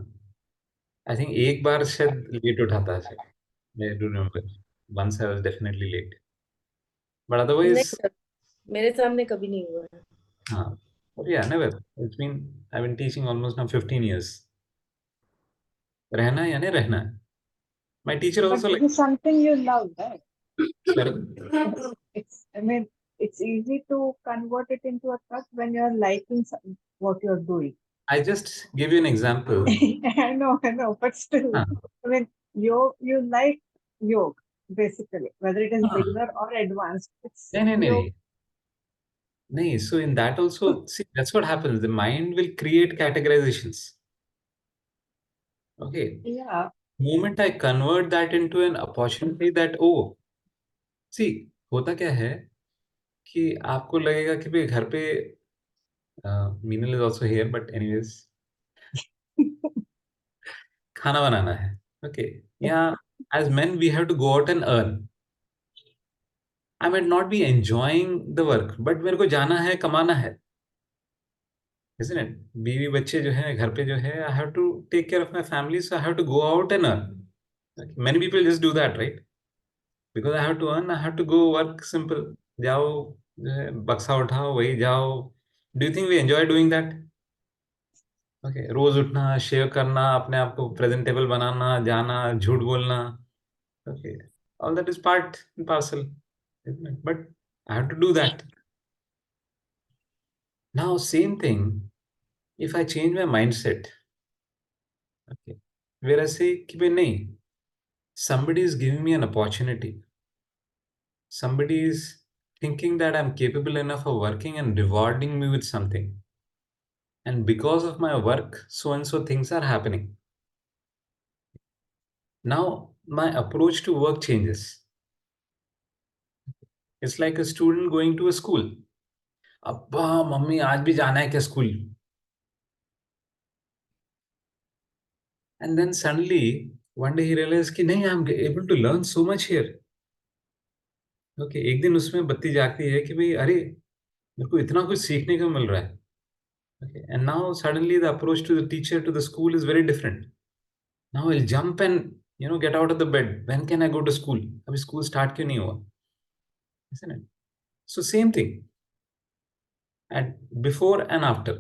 I think एक बार शायद late उठा था शायद. I do remember. Once I was definitely late. But नहीं otherwise, sir, मेरे सामने कभी नहीं हुआ है. हाँ. But yeah, never. I've been teaching almost now 15 years. रहना है या नहीं रहना है. My teacher But also this like, is something you love, right? sorry? I mean, it's easy to convert it into a trust when you're liking what you're doing. I just give you an example. I know, but still, हाँ. I mean, you like yoga, basically, whether it is हाँ. beginner or advanced. It's नहीं नहीं नहीं yoga. नहीं. नहीं, so in that also, see, that's what happens. The mind will create categorizations. Okay. Yeah. Moment I convert that into an opportunity that, oh, see, होता क्या है कि आपको लगेगा कि भाई घर पे Meenal is also here but anyways खाना बनाना है. Okay. Yeah as men we have to go out and earn. I might not be enjoying the work but मेरे को जाना है, कमाना है. isn't it? बीवी बच्चे जो हैं घर पे जो है, I have to take care of my family, so I have to go out and earn. Many people just do that, right? Because I have to earn, I have to go work. Simple. जाओ, जो है बक्सा उठाओ, वही जाओ. Do you think we enjoy doing that? Okay. रोज उठना, shave करना, अपने आप को प्रेजेंटेबल बनाना, जाना, झूठ बोलना. Okay. All that is part and parcel, but I have to do that. Now same thing, if I change my mind set. Okay. Where ऐसे कि भाई नहीं, somebody is giving me an opportunity. Somebody is thinking that I'm capable enough of working and rewarding me with something. And because of my work, so and so things are happening. Now my approach to work changes. It's like a student going to a school. अब्बा mummy आज भी जाना है क्या school? And then suddenly one day he realized कि नहीं, I'm able to learn so much here. Okay, एक दिन उसमें बत्ती जागती है कि भाई अरे मेरे को इतना कुछ सीखने को मिल रहा है. Okay, and now suddenly the approach to the teacher to the school is very different. Now he'll jump and get out of the bed. When can I go to school? अभी school start क्यों नहीं हुआ? Isn't it? So same thing. And before and after,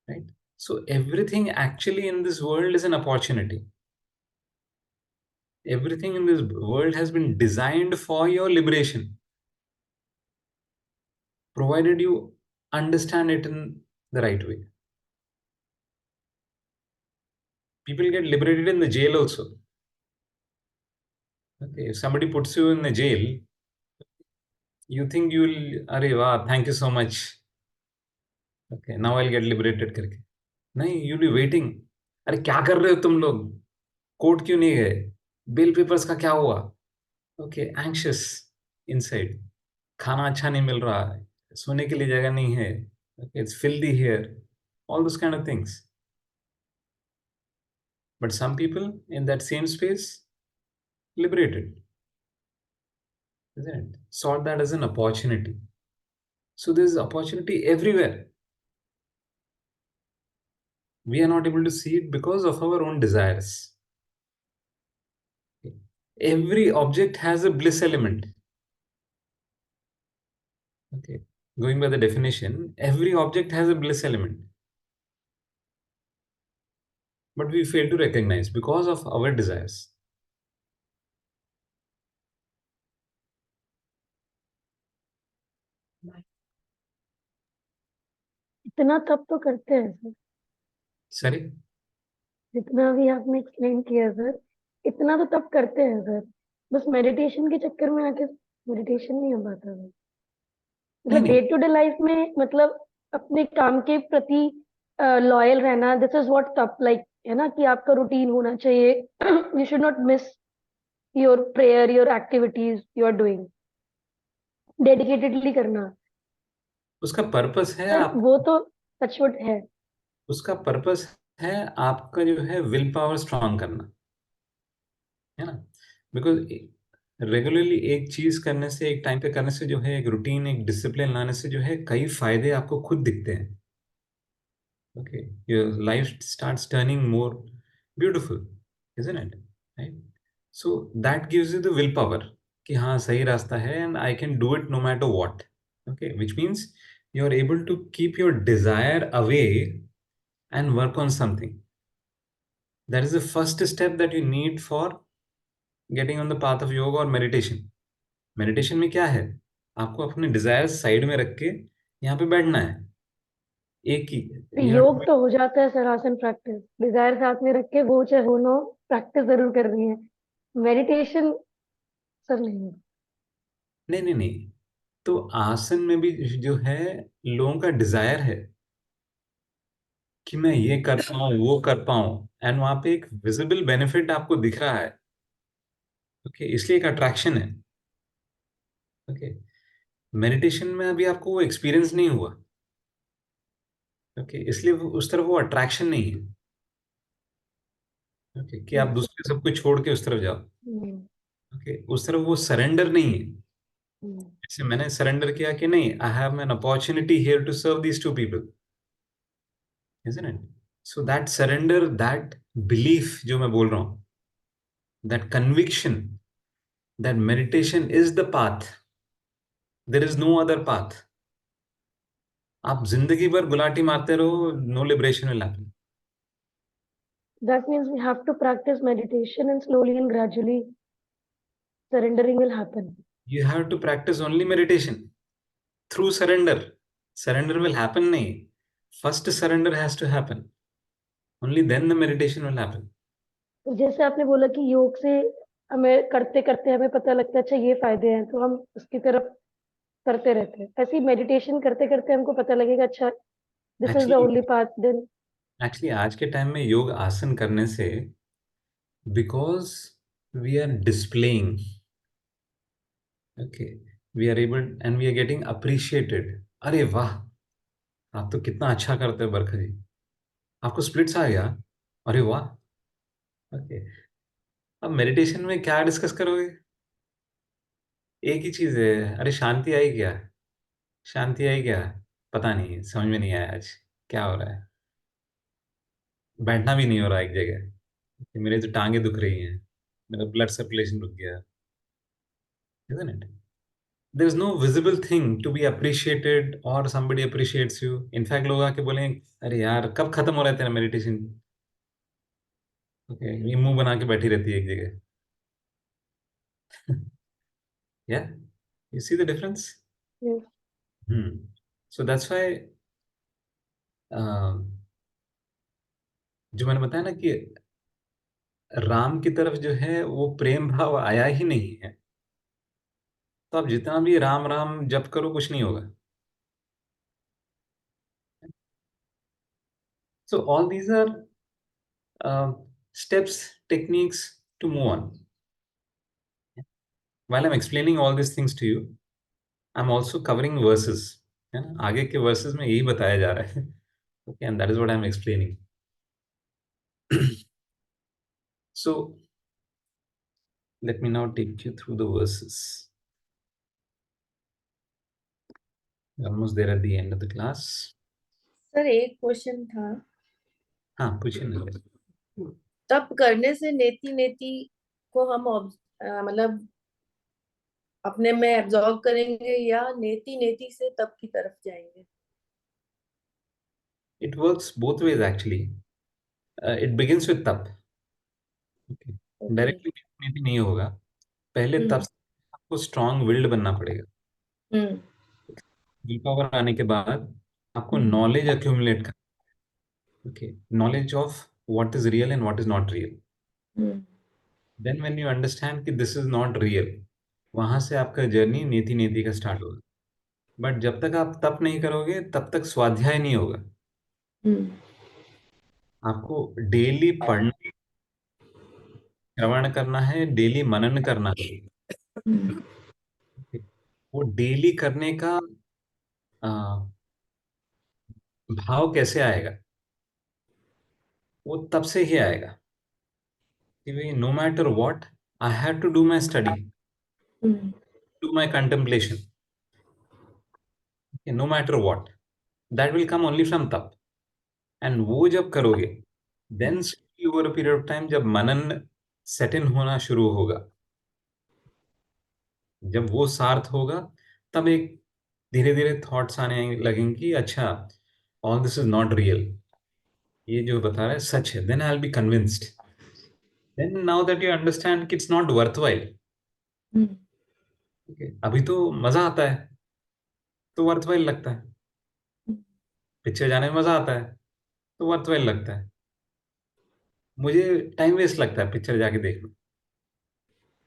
right? So everything actually in this world is an opportunity. Everything in this world has been designed for your liberation, provided you understand it in the right way. People get liberated in the jail also. Okay, if somebody puts you in the jail, you think you'll, Arey wow, thank you so much. Okay, now I get liberated करके। नहीं, you be waiting. अरे क्या कर रहे हो तुम लोग? Court क्यों नहीं गए? बिल पेपर्स का क्या हुआ? Okay, anxious inside. खाना अच्छा नहीं मिल रहा है, सोने के लिए जगह नहीं है, it's filthy here, all this kind of things. But some people in that same space liberated, isn't it? Saw that as an opportunity. So there's opportunity everywhere. We are not able to see it because of our own desires. Every object has a bliss element. Okay. Going by the definition, every object has a bliss element. But we fail to recognize because of our desires. इतना तब तो करते हैं sir, Sorry? जितना भी आपने explain किया sir, इतना तो तब करते हैं सर। बस मेडिटेशन के चक्कर में आके मेडिटेशन नहीं हो पाता सर। नहीं मतलब नहीं, डे टू डे लाइफ में, मतलब अपने काम के प्रति लॉयल रहना, this is what tap like है ना, कि आपका रूटीन होना चाहिए। You should not miss your prayer, your activities you are doing, dedicatedly करना। उसका पर्पस है सर आप, वो तो टचवुड है। उसका पर्पस है आपका जो है विल पावर स्ट्रांग करना, है ना? बिकॉज रेगुलरली एक चीज करने से, एक टाइम पे करने से जो है, एक रूटीन, एक डिसिप्लिन लाने से जो है, कई फायदे आपको खुद दिखते हैं। Okay, your life starts turning more beautiful, isn't it? Right? So that gives you the will power कि हाँ सही रास्ता है, and I can do it no matter what. Okay, which means you are able to keep your desire away and work on something. That is the first step that you need for getting on the path of yoga और meditation. Meditation में क्या है? आपको अपने desires side में रख के यहाँ पे बैठना है। एक ही, you have to योग तो हो जाता है सर, आसन प्रैक्टिस, डिजायर साथ में रख के वो चाहे हो ना हो, प्रैक्टिस जरूर करनी है। मेडिटेशन सर नहीं होगा। नहीं नहीं नहीं, तो आसन में भी जो है, लोगों का डिजायर है कि मैं ये कर पाऊं, वो कर पाऊं, एंड वहां पे एक विजिबल बेनिफिट आपको दिख रहा है। ओके, इसलिए एक अट्रैक्शन है। ओके, मेडिटेशन में अभी आपको वो एक्सपीरियंस नहीं हुआ। ओके, इसलिए उस तरफ वो अट्रैक्शन नहीं है। ओके, कि आप दूसरे सब कुछ छोड़ के उस तरफ जाओ। हम्म, ओके, उस तरफ वो सरेंडर नहीं है। हम्म। जैसे मैंने सरेंडर किया कि नहीं, I have an opportunity here to serve these two people, isn't it? So that surrender, that belief जो मैं बोल रहा हूँ, that conviction that meditation is the path, there is no other path. आप जिंदगी भर गुलाटी मारते रहो, no liberation will happen. That means we have to practice meditation, and slowly and gradually surrendering will happen. You have to practice only meditation through surrender. Surrender will happen नहीं. First surrender has to happen. Only then the meditation will happen. तो जैसे आपने बोला कि योग से हमें करते करते हमें पता लगता है अच्छा ये फायदे हैं, तो हम उसकी तरफ करते रहते हैं। ऐसे ही मेडिटेशन करते करते हमको पता लगेगा अच्छा this is the Actually, only path then. actually आज के टाइम में योग आसन करने से, because we are displaying, okay, we are able and we are getting appreciated. अरे वाह, आप तो कितना अच्छा करते हो बरखा जी, आपको स्प्लिट्स आ गया, अरे वाह। ओके, अब मेडिटेशन में क्या डिस्कस करोगे? एक ही चीज है, अरे शांति आई क्या? शांति आई क्या? पता नहीं, समझ में नहीं आया आज क्या हो रहा है। बैठना भी नहीं हो रहा एक जगह, कि मेरे तो टांगे दुख रही हैं, मेरा ब्लड सर्कुलेशन रुक गया, isn't it? There is no visible thing to be appreciated or somebody appreciates you. In fact, लोग आके बोले अरे यार कब खत्म हो रहा है तेरा मेडिटेशन? ओके, ये मुंह बना के बैठी रहती है एक जगह। Yeah, you see the difference? Hmm. So that's why जो मैंने बताया ना कि राम की तरफ जो है वो प्रेम भाव आया ही नहीं है, तो आप जितना भी राम राम जप करो कुछ नहीं होगा। So all these are steps, techniques to move on. While I'm explaining all these things to you, I'm also covering verses. है ना, आगे के verses में यही बताया जा रहा है. Okay, and that is what I'm explaining. So let me now take you through the verses. We're almost there at the end of the class. Sir एक क्वेश्चन था, हाँ, पूछिए ना. तप करने से नेति नेति को हम मतलब अपने में एब्जॉर्ब करेंगे या नेति नेति से तप की तरफ जाएंगे? It works both ways actually. It begins with तप. Okay. ओके. डायरेक्टली नीति नहीं होगा. पहले तप से आपको स्ट्रांग विल्ड बनना पड़ेगा. हम्म. विल पावर आने के बाद आपको हम्म. नॉलेज अक्यूमुलेट करना. Okay, knowledge of what is real and what is not real. Hmm. Then when you understand कि दिस इज नॉट रियल, वहां से आपका जर्नी नीति नीति का स्टार्ट होगा. बट जब तक आप तप नहीं करोगे तब तक स्वाध्याय नहीं होगा. हम्म. आपको डेली पढ़ना, श्रवण करना है, डेली मनन करना है. हम्म. वो डेली करने का आ, भाव कैसे आएगा? वो तब से ही आएगा कि भाई no matter what I have to do my study, hmm. Do my contemplation, no matter what. That will come only from tap. And वो जब करोगे then over a period of time जब मनन सेट इन होना शुरू होगा, जब वो सार्थ होगा, तब एक धीरे धीरे थॉट्स आने लगेंगे कि अच्छा, all this is not real, ये जो बता रहा है सच है. Then I will be convinced. Then now that you understand कि इट्स नॉट वर्थवाइल. हम्म. अभी तो मजा आता है तो वर्थवाइल लगता है. पिक्चर जाने में मजा आता है तो वर्थवाइल लगता है. मुझे टाइम वेस्ट लगता है पिक्चर जाके देखना,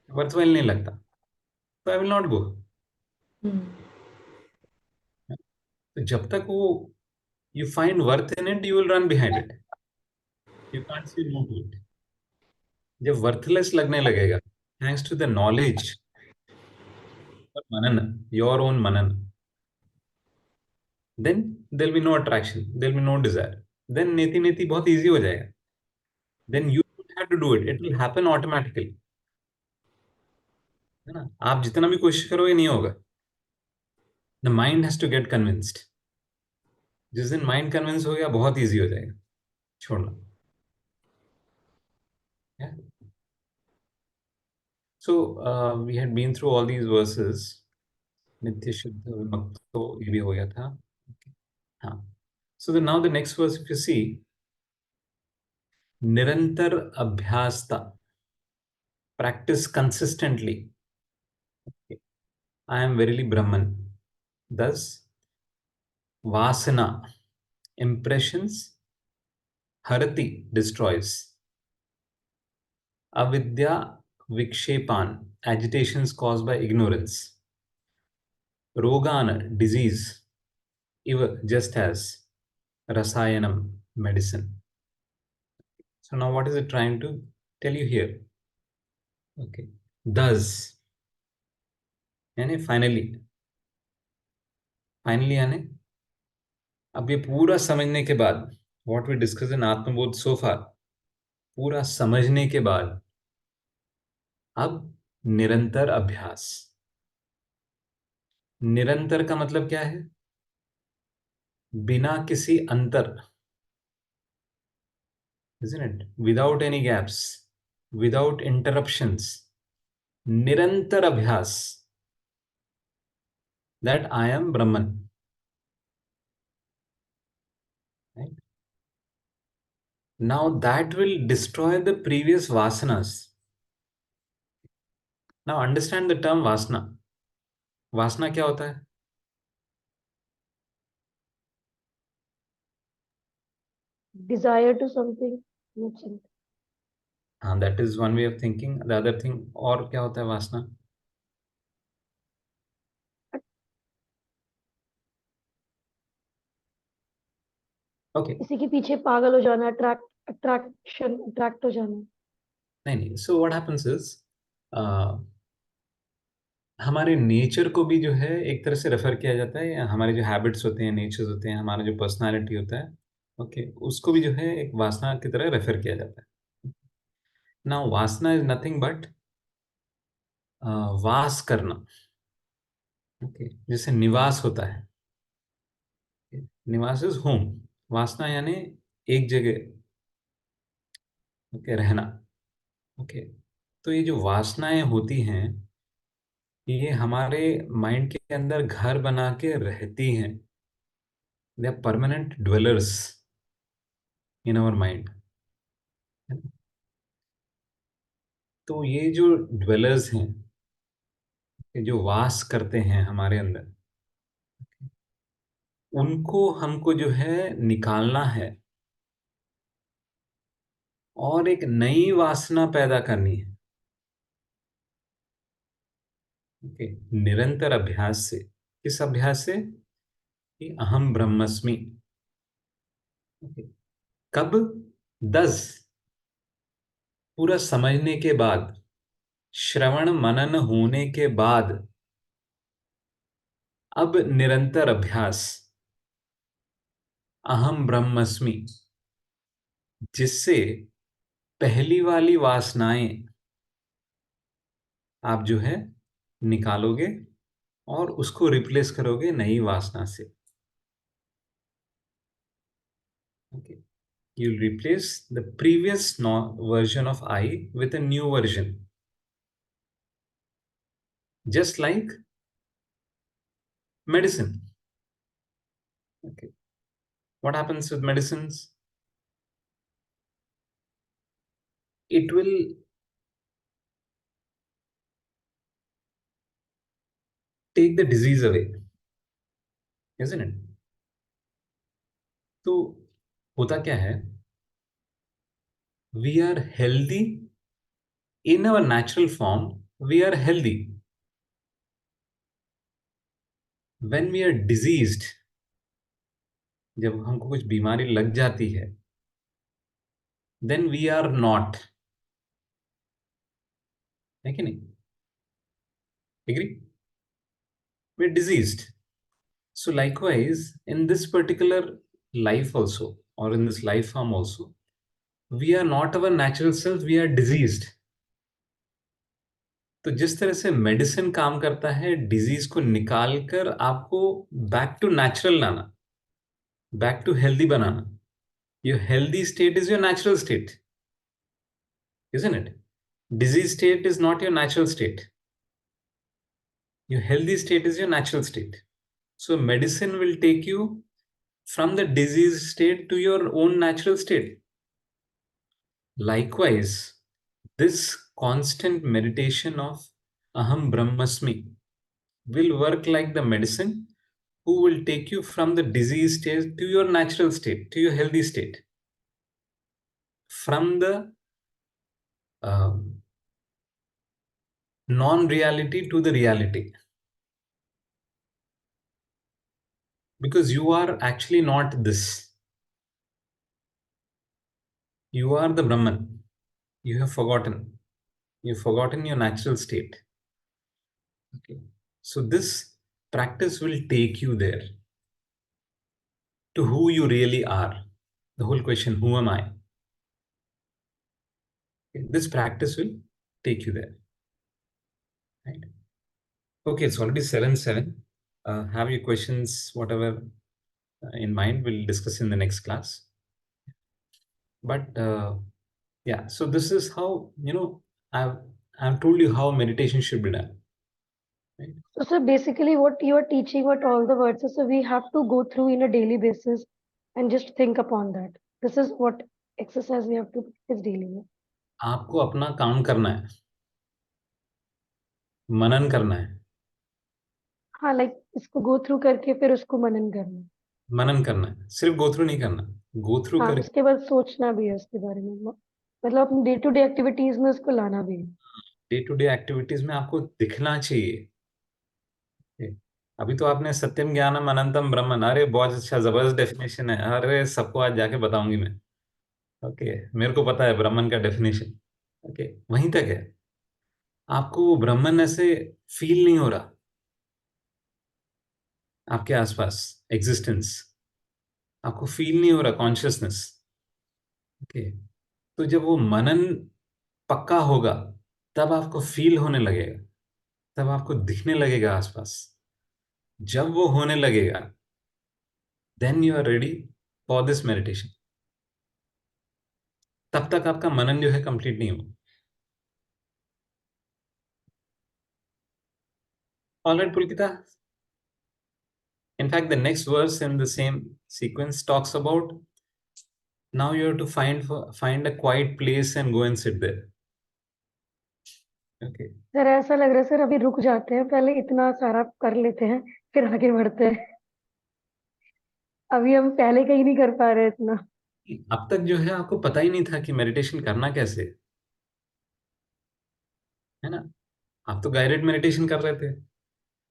वर्थवाइल नहीं लगता, तो आई विल नॉट गो. हम्म. तो जब तक वो you find worth in it, you will run behind it. You can't say no to it. जब वर्थलेस लगने लगेगा thanks to the knowledge, manan, your own manan, then there will be no attraction, there will be no desire. Then neti neti बहुत easy हो जाएगा. Then you don't have to do it, it will happen automatically. है ना, आप जितना भी कोशिश करोगे नहीं होगा. The mind has to get convinced. जिस दिन माइंड कन्विंस हो गया बहुत इजी हो जाएगा छोड़ना. So we had been through all these verses. Nitya shuddha विमुक्त, तो ये भी हो गया था. हाँ. So now the next verse if you see, निरंतर अभ्यासता, practice consistently. I am verily Brahman. Thus, Vasana, impressions, Harati, destroys. Avidya, Vikshepan, agitations caused by ignorance. Rogana, disease, Iva, just as. Rasayanam, medicine. So now what is it trying to tell you here? Okay. Thus, यानी finally. Finally यानी अब ये पूरा समझने के बाद, what we discuss in आत्मबोध सो फार, पूरा समझने के बाद अब निरंतर अभ्यास. निरंतर का मतलब क्या है? बिना किसी अंतर, isn't it? Without any gaps, without interruptions, निरंतर अभ्यास, that I am Brahman. Right? Now that will destroy the previous vasanas. Now understand the term vasana. वासना क्या होता है? Desire to something. Nothing. हाँ, that is one way of thinking. The other thing, और क्या होता है वासना? ओके किसी के पीछे पागल हो जाना, अट्रैक्ट हो जाना। नहीं, सो व्हाट हैपेंस इज हमारे नेचर को भी जो है एक तरह से रेफर किया जाता है, या हमारे जो हैबिट्स होते हैं, नेचर्स होते हैं, हमारा जो पर्सनालिटी होता है, ओके, उसको भी जो है एक वासना की तरह रेफर किया जाता है। नाउ वासना इज नथिंग बट वास करना, ओके, जैसे निवास होता है, निवास इज होम, वासना यानी एक जगह, ओके, रहना, ओके। तो ये जो वासनाएं होती हैं, ये हमारे माइंड के अंदर घर बना के रहती हैं, they are permanent dwellers in our mind. तो ये जो ड्वेलर्स हैं, ये जो वास करते हैं हमारे अंदर, उनको हमको जो है निकालना है और एक नई वासना पैदा करनी है, ओके, निरंतर अभ्यास से। किस अभ्यास से? कि अहम ब्रह्मस्मि, ओके। कब? 10 पूरा समझने के बाद, श्रवण मनन होने के बाद, अब निरंतर अभ्यास अहम ब्रह्मस्मि, जिससे पहली वाली वासनाएं आप जो है निकालोगे और उसको रिप्लेस करोगे नई वासना से, okay. You'll replace the previous version of I with a new version, just like medicine, okay. What happens with medicines? It will take the disease away, isn't it? तो होता क्या है, we are healthy in our natural form, we are healthy. When we are diseased, जब हमको कुछ बीमारी लग जाती है, then we are not, है कि नहीं? Agree? We're diseased. So likewise, in this particular life also, or in this life form also, we are not our natural self, we are diseased. तो जिस तरह से मेडिसिन काम करता है डिजीज को निकाल कर आपको बैक टू नेचुरल लाना, बैक टू हेल्दी बनाना, your healthy state is your natural state, isn't it? Disease state is not your natural state. Your healthy state is your natural state. So medicine will take you from the disease state to your own natural state. Likewise, this constant meditation of Aham Brahmasmi will work like the medicine who will take you from the disease state to your natural state, to your healthy state. From the non-reality to the reality. Because you are actually not this. You are the Brahman. You have forgotten. You've forgotten your natural state. Okay. So this practice will take you there to who you really are. The whole question, who am I? Okay. This practice will take you there. Right? Okay, it's already 7:07. Have your questions, whatever in mind, we'll discuss in the next class. But yeah, so this is how, I've I've told you how meditation should be done. Right? So, sir, basically, what you are teaching, what all the words are, so we have to go through in a daily basis and just think upon that. This is what exercise we have to practice daily. आपको अपना काम करना है, मनन करना है, हाँ, like इसको go through करके फिर उसको मनन करना। मनन करना है, सिर्फ गो थ्रू नहीं करना, गो थ्रू हाँ, कर उसके बाद सोचना भी है उसके बारे में, मतलब अपनी डे टू डे एक्टिविटीज में उसको लाना भी है। डे टू डे एक्टिविटीज में आपको दिखना चाहिए। अभी तो आपने सत्यम ज्ञानम अनंतम ब्रह्मन, अरे बहुत अच्छा जबरदस्त डेफिनेशन है, अरे सबको आज जाके बताऊंगी मैं। ओके, मेरे को पता है ब्राह्मण का डेफिनेशन। ओके, वहीं तक है। आपको वो ब्राह्मण ऐसे फील नहीं हो रहा आपके आसपास, एग्जिस्टेंस आपको फील नहीं हो रहा, कॉन्शियसनेस। ओके, तो जब वो मनन पक्का होगा, तब आपको फील होने लगेगा, तब आपको दिखने लगेगा आसपास। जब वो होने लगेगा, then you are ready for this meditation. तब तक आपका मनन जो है कंप्लीट नहीं होगा। All right Pulkita, in fact the next verse in the same sequence talks about now you have to find a quiet place and go and sit there. Okay. Sir ऐसा लग रहा है सर अभी रुक जाते हैं, पहले इतना सारा कर लेते हैं फिर आगे बढ़ते हैं। अभी हम पहले कहीं नहीं कर पा रहे इतना। अब तक जो है आपको पता ही नहीं था कि मेडिटेशन करना कैसे है ना। आप तो गाइडेड मेडिटेशन कर रहे थे,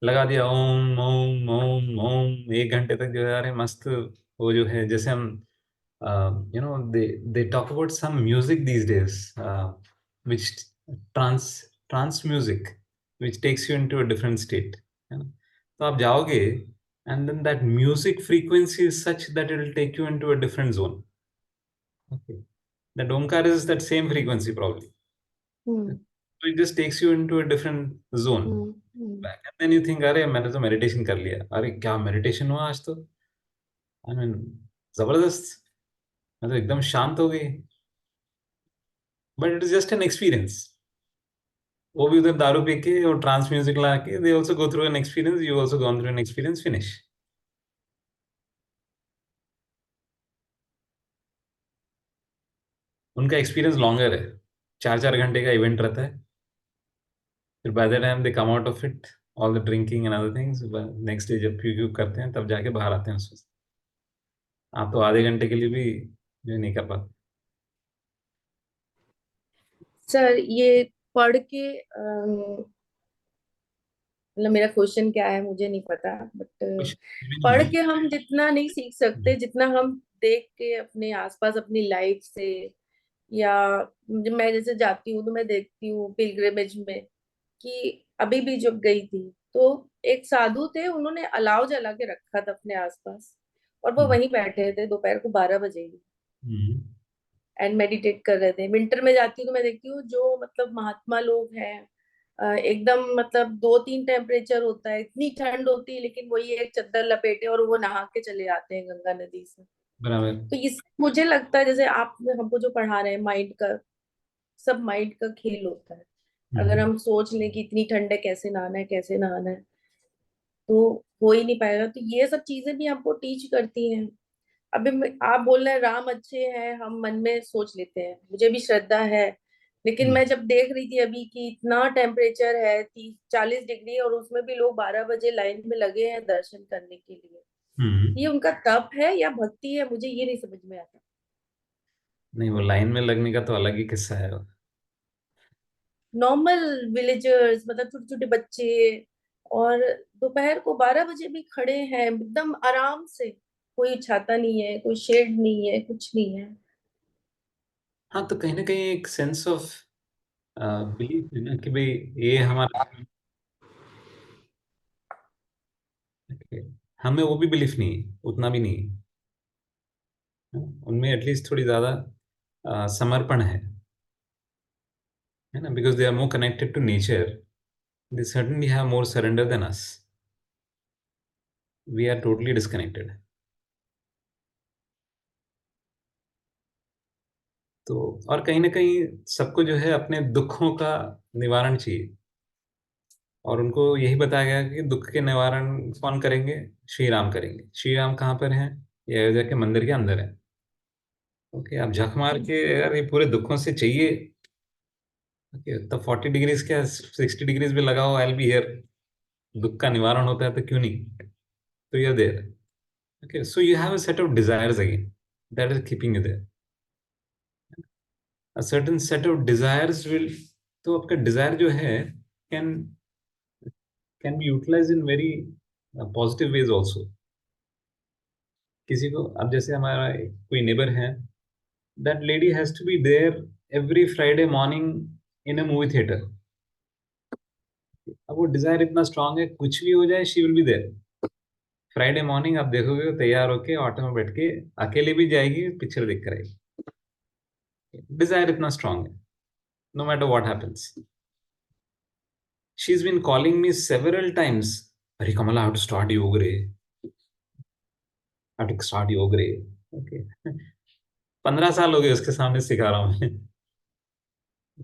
लगा दिया ओम ओम ओम ओम, 1 घंटे तक जो है, अरे मस्त। वो जो है जैसे हम they talk about some music these days, which trance trance music which takes you into a different state, है ना। तो आप जाओगे and then that music frequency is such that it will take you into a different zone. Okay, that omkar is that same frequency probably, hmm so it just takes you into a different zone hmm. back, and then you think अरे मैंने तो meditation कर लिया, अरे क्या meditation हुआ आज तो, आई मीन जबरदस्त, मैं तो एकदम शांत हो गई। But it is just an experience. वो भी उधर दारू पी के और ट्रांस म्यूजिक ला के they also go through an experience, you also gone through an experience, finish. उनका एक्सपीरियंस लॉन्गर है, 4 4 घंटे का इवेंट रहता है। फिर by the time they come out of it, all the drinking and other things, next day जब प्यू Q करते हैं तब जाके बाहर आते हैं उसमें। आप तो आधे घंटे के लिए भी जो नहीं कर पाते। सर ये पढ़ के मतलब मेरा क्वेश्चन क्या है मुझे नहीं पता, बट कुछ भी नहीं पढ़ है। के हम जितना नहीं सीख सकते जितना हम देख के अपने आसपास अपनी लाइफ से, या मैं जैसे जाती हूँ तो मैं देखती हूँ पिलग्रिमेज में कि अभी भी जब गई थी तो एक साधु थे, उन्होंने अलाव जला के रखा था अपने आसपास और वो हम्म, वहीं बैठे थे दोपहर को 12 बजे ही हम्म, एंड मेडिटेट कर रहे थे। विंटर में जाती हूँ तो मैं देखती हूँ जो मतलब महात्मा लोग हैं, एकदम मतलब 2 3 टेम्परेचर होता है, इतनी ठंड होती है लेकिन वही एक चादर लपेटे और वो नहा के चले आते हैं गंगा नदी से। बराबर। तो इससे मुझे लगता है जैसे आप हमको जो पढ़ा रहे हैं माइंड का, सब माइंड का खेल होता है। अगर हम्म, हम सोच लें कि इतनी ठंड है कैसे नहाना है कैसे नहाना है, तो हो ही नहीं पाएगा। तो ये सब चीजें भी हमको टीच करती हैं। अभी आप बोल रहे हैं राम अच्छे हैं, हम मन में सोच लेते हैं, मुझे भी श्रद्धा है, लेकिन हम्म, मैं जब देख रही थी अभी कि इतना टेम्परेचर है 30 40 डिग्री और उसमें भी लोग 12 बजे लाइन में लगे हैं दर्शन करने के लिए, हम्म। ये उनका तप है या भक्ति है, मुझे ये नहीं समझ में आता। नहीं, वो लाइन में लगने का तो अलग ही किस्सा है वो। नॉर्मल विलेजर्स मतलब छोटे छोटे बच्चे, और दोपहर को 12 बजे भी खड़े हैं एकदम आराम से, कोई छाता नहीं है, कोई शेड नहीं है, कुछ नहीं है। हाँ, तो कहीं ना कहीं एक सेंस ऑफ बिलीफ है ना कि भाई ये हमारा, हमें वो भी बिलीफ नहीं है, उतना भी नहीं है। उनमें एटलीस्ट थोड़ी ज्यादा समर्पण है ना, because they are more connected to nature, they certainly have more surrender than us, we are totally disconnected. तो और कहीं ना कहीं सबको जो है अपने दुखों का निवारण चाहिए, और उनको यही बताया गया कि दुख के निवारण कौन करेंगे, श्री राम करेंगे। श्री राम कहाँ पर हैं? ये अयोध्या के मंदिर के अंदर है। ओके, आप झक मार के यार ये पूरे दुखों से चाहिए, ओके, तो 40 डिग्रीज क्या 60 डिग्रीज भी लगाओ, आई बी हियर। दुख का निवारण होता है तो क्यों नहीं, तो you're there. Okay, so you have a set of desires again that is keeping you there. A certain set of desires will, तो आपका desire जो है can can be utilized in very positive ways also. किसी को अब जैसे हमारा कोई नेबर है, that lady has to be there every Friday morning in a movie theatre. अब वो डिजायर इतना स्ट्रांग है, कुछ भी हो जाए she will be there. Friday morning आप देखोगे वो तैयार होके ऑटो में बैठ के अकेले भी जाएगी, पिक्चर देख कर आएगी. डिजायर इतना स्ट्रांग है, no matter what happens. She's been calling me several times. Hari Kamala, I have to start yoga. I have to start yoga. Okay. 15 साल हो गए उसके सामने सिखा रहा हूँ मैं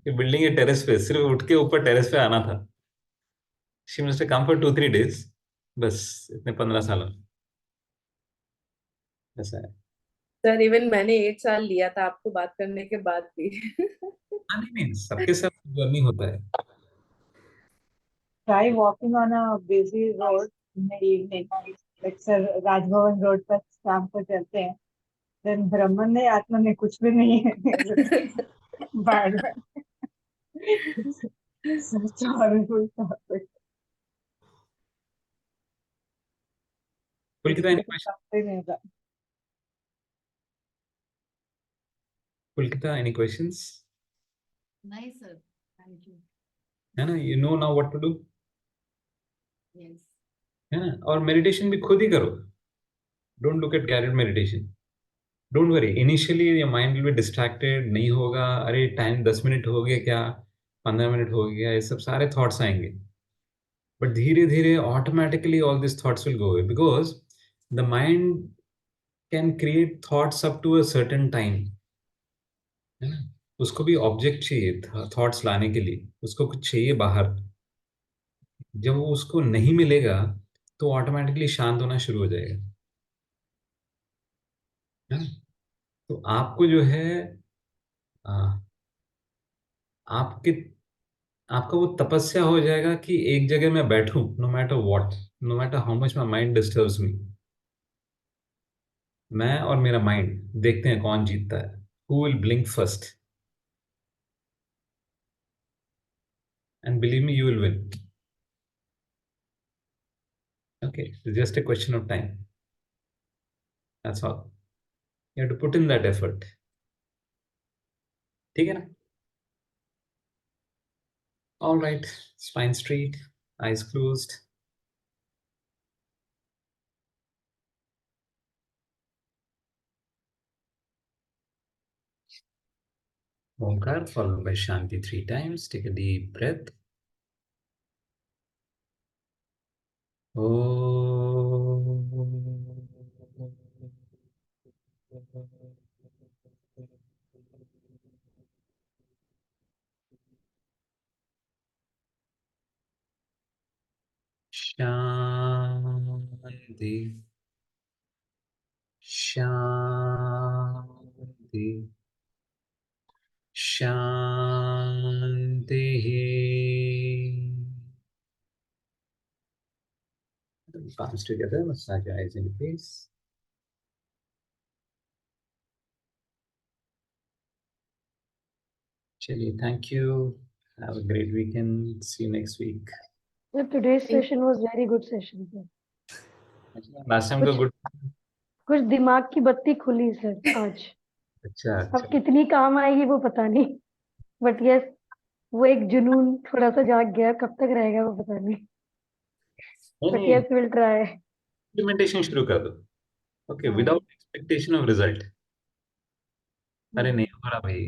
कि बिल्डिंग के टेरेस पे सिर्फ उठ के ऊपर टेरेस पे आना था. She must come for 2-3 days. बस इतने 15 सालों में ऐसा है. सर इवन मैंने 1 साल लिया था आपको बात करने के बाद भी. हाँ, नहीं नहीं, सबके साथ जर्नी होता है. Try walking on a busy road in the evening. Like sir, Rajbhavan Road पर शाम को चलते हैं. Then ब्रह्मन ने आत्मा में कुछ भी नहीं है. Bad. Such a horrible topic. Pulkita, any question? Something like that. Pulkita, any questions? Nice, sir. Thank you. है ना, you know now what to do. Yes. है ना, और मेडिटेशन भी खुद ही करो. Don't look at guided meditation. Don't worry, initially your mind will be distracted. नहीं होगा, अरे टाइम 10 मिनट हो गए क्या, 15 मिनट हो गया, ये सब सारे थॉट्स आएंगे. बट धीरे धीरे automatically all this thoughts will go away, because the mind can create thoughts up to a certain time. है ना, उसको भी ऑब्जेक्ट चाहिए थॉट्स लाने के लिए, उसको कुछ चाहिए बाहर. जब वो उसको नहीं मिलेगा तो ऑटोमेटिकली शांत होना शुरू हो जाएगा. है ना, तो आपको जो है आ, आपके आपका वो तपस्या हो जाएगा कि एक जगह मैं बैठूं, no matter what, no matter how much my mind disturbs me. मैं और मेरा माइंड देखते हैं कौन जीतता है, who will blink first, and believe me you will win. Okay, just a question of time, that's all. You have to put in that effort. ठीक है ना? All right, spine straight, eyes closed. Omkar followed by Shanti 3 times. Take a deep breath. Shanti, Shanti, Shanti. Palms together, massage your eyes in the face. Chali, thank you. Have a great weekend. See you next week. So today's session was very good session, sir. Last time का कुछ good. कुछ दिमाग की बत्ती खुली sir आज. अच्छा अब अच्छा. कितनी काम आएगी वो पता नहीं, बट यस, वो एक जुनून थोड़ा सा जाग गया. कब तक रहेगा वो पता नहीं, नहीं बट नहीं, यस विल ट्राई. इम्प्लीमेंटेशन शुरू कर दो. Okay, without expectation of result. अरे नहीं हो रहा भाई,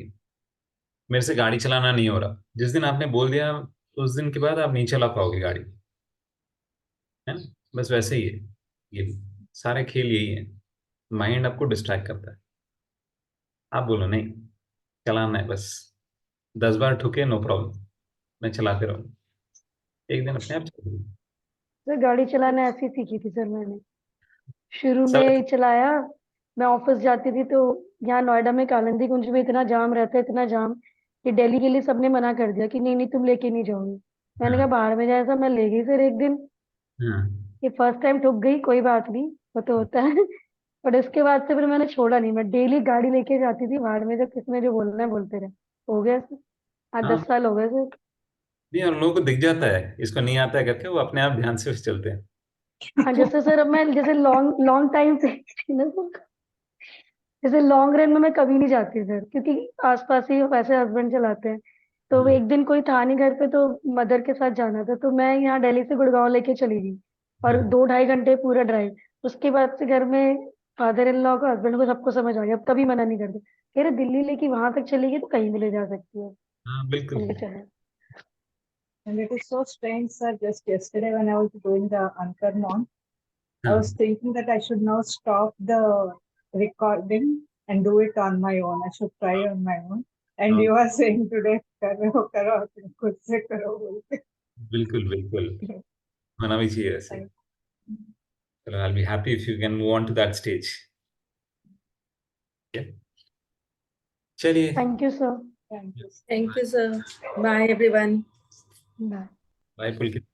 मेरे से गाड़ी चलाना नहीं हो रहा. जिस दिन आपने बोल दिया उस दिन के बाद आप नहीं चला पाओगे गाड़ी. है ना, बस वैसे ही है. ये सारे खेल यही है. माइंड आपको डिस्ट्रैक्ट करता है. आप बोलो नहीं, चलाना है बस. 10 बार ठुके, नो प्रॉब्लम, मैं चलाते रहूँ. एक दिन अपने आप चल. सर गाड़ी चलाना ऐसी सीखी थी सर मैंने. शुरू सब. में चलाया, मैं ऑफिस जाती थी तो यहाँ नोएडा में कालिंदी कुंज में इतना जाम रहता है, इतना जाम कि दिल्ली के लिए सबने मना कर दिया कि नहीं नहीं तुम लेके नहीं जाओगे. मैंने कहा हाँ बाहर में जाए, मैं ले गई फिर एक दिन. हाँ. ये फर्स्ट टाइम ठुक गई, कोई बात नहीं, वो तो होता है. बट उसके बाद से फिर मैंने छोड़ा नहीं, मैं डेली गाड़ी लेके जाती थी बाहर में, जब किसने जो बोलना है बोलते रहे. हो गया सर, आज हाँ, 10 साल हो गए सर. नहीं, और लोगों को दिख जाता है इसको नहीं आता है करके, वो अपने आप ध्यान से चलते हैं. हाँ जैसे सर अब मैं जैसे लॉन्ग लॉन्ग टाइम से ना सर, जैसे लॉन्ग रन में मैं कभी नहीं जाती सर, क्योंकि आसपास ही वैसे हस्बैंड चलाते हैं। तो वो एक दिन कोई था नहीं घर पे, तो मदर के साथ जाना था, तो मैं यहाँ दिल्ली से गुड़गांव लेके चली गई। और 2-2.5 घंटे पूरा ड्राइव। उसके बाद से घर में फादर इन लॉ को, हस्बैंड को, सबको समझ आ गया, अब कभी मना नहीं करते। कह रहे दिल्ली लेके वहां तक चलेगी तो कहीं भी ले जा सकती है। हाँ बिल्कुल। मैंने कहा, चले। And it is so strange, sir. Just yesterday, when I was doing the Ankar Mon, I हाँ was thinking that I should now stop the recording and do it on my own. I should try on my own. And हाँ, you are saying today, karo, खुद से करो बोल के. बिल्कुल बिल्कुल होना भी चाहिए ऐसे। चलो, I'll be happy if you can move on to that stage. Yeah. चलिए, thank you sir. Thank you. Thank you sir, bye everyone. Bye. Bye Pulkit.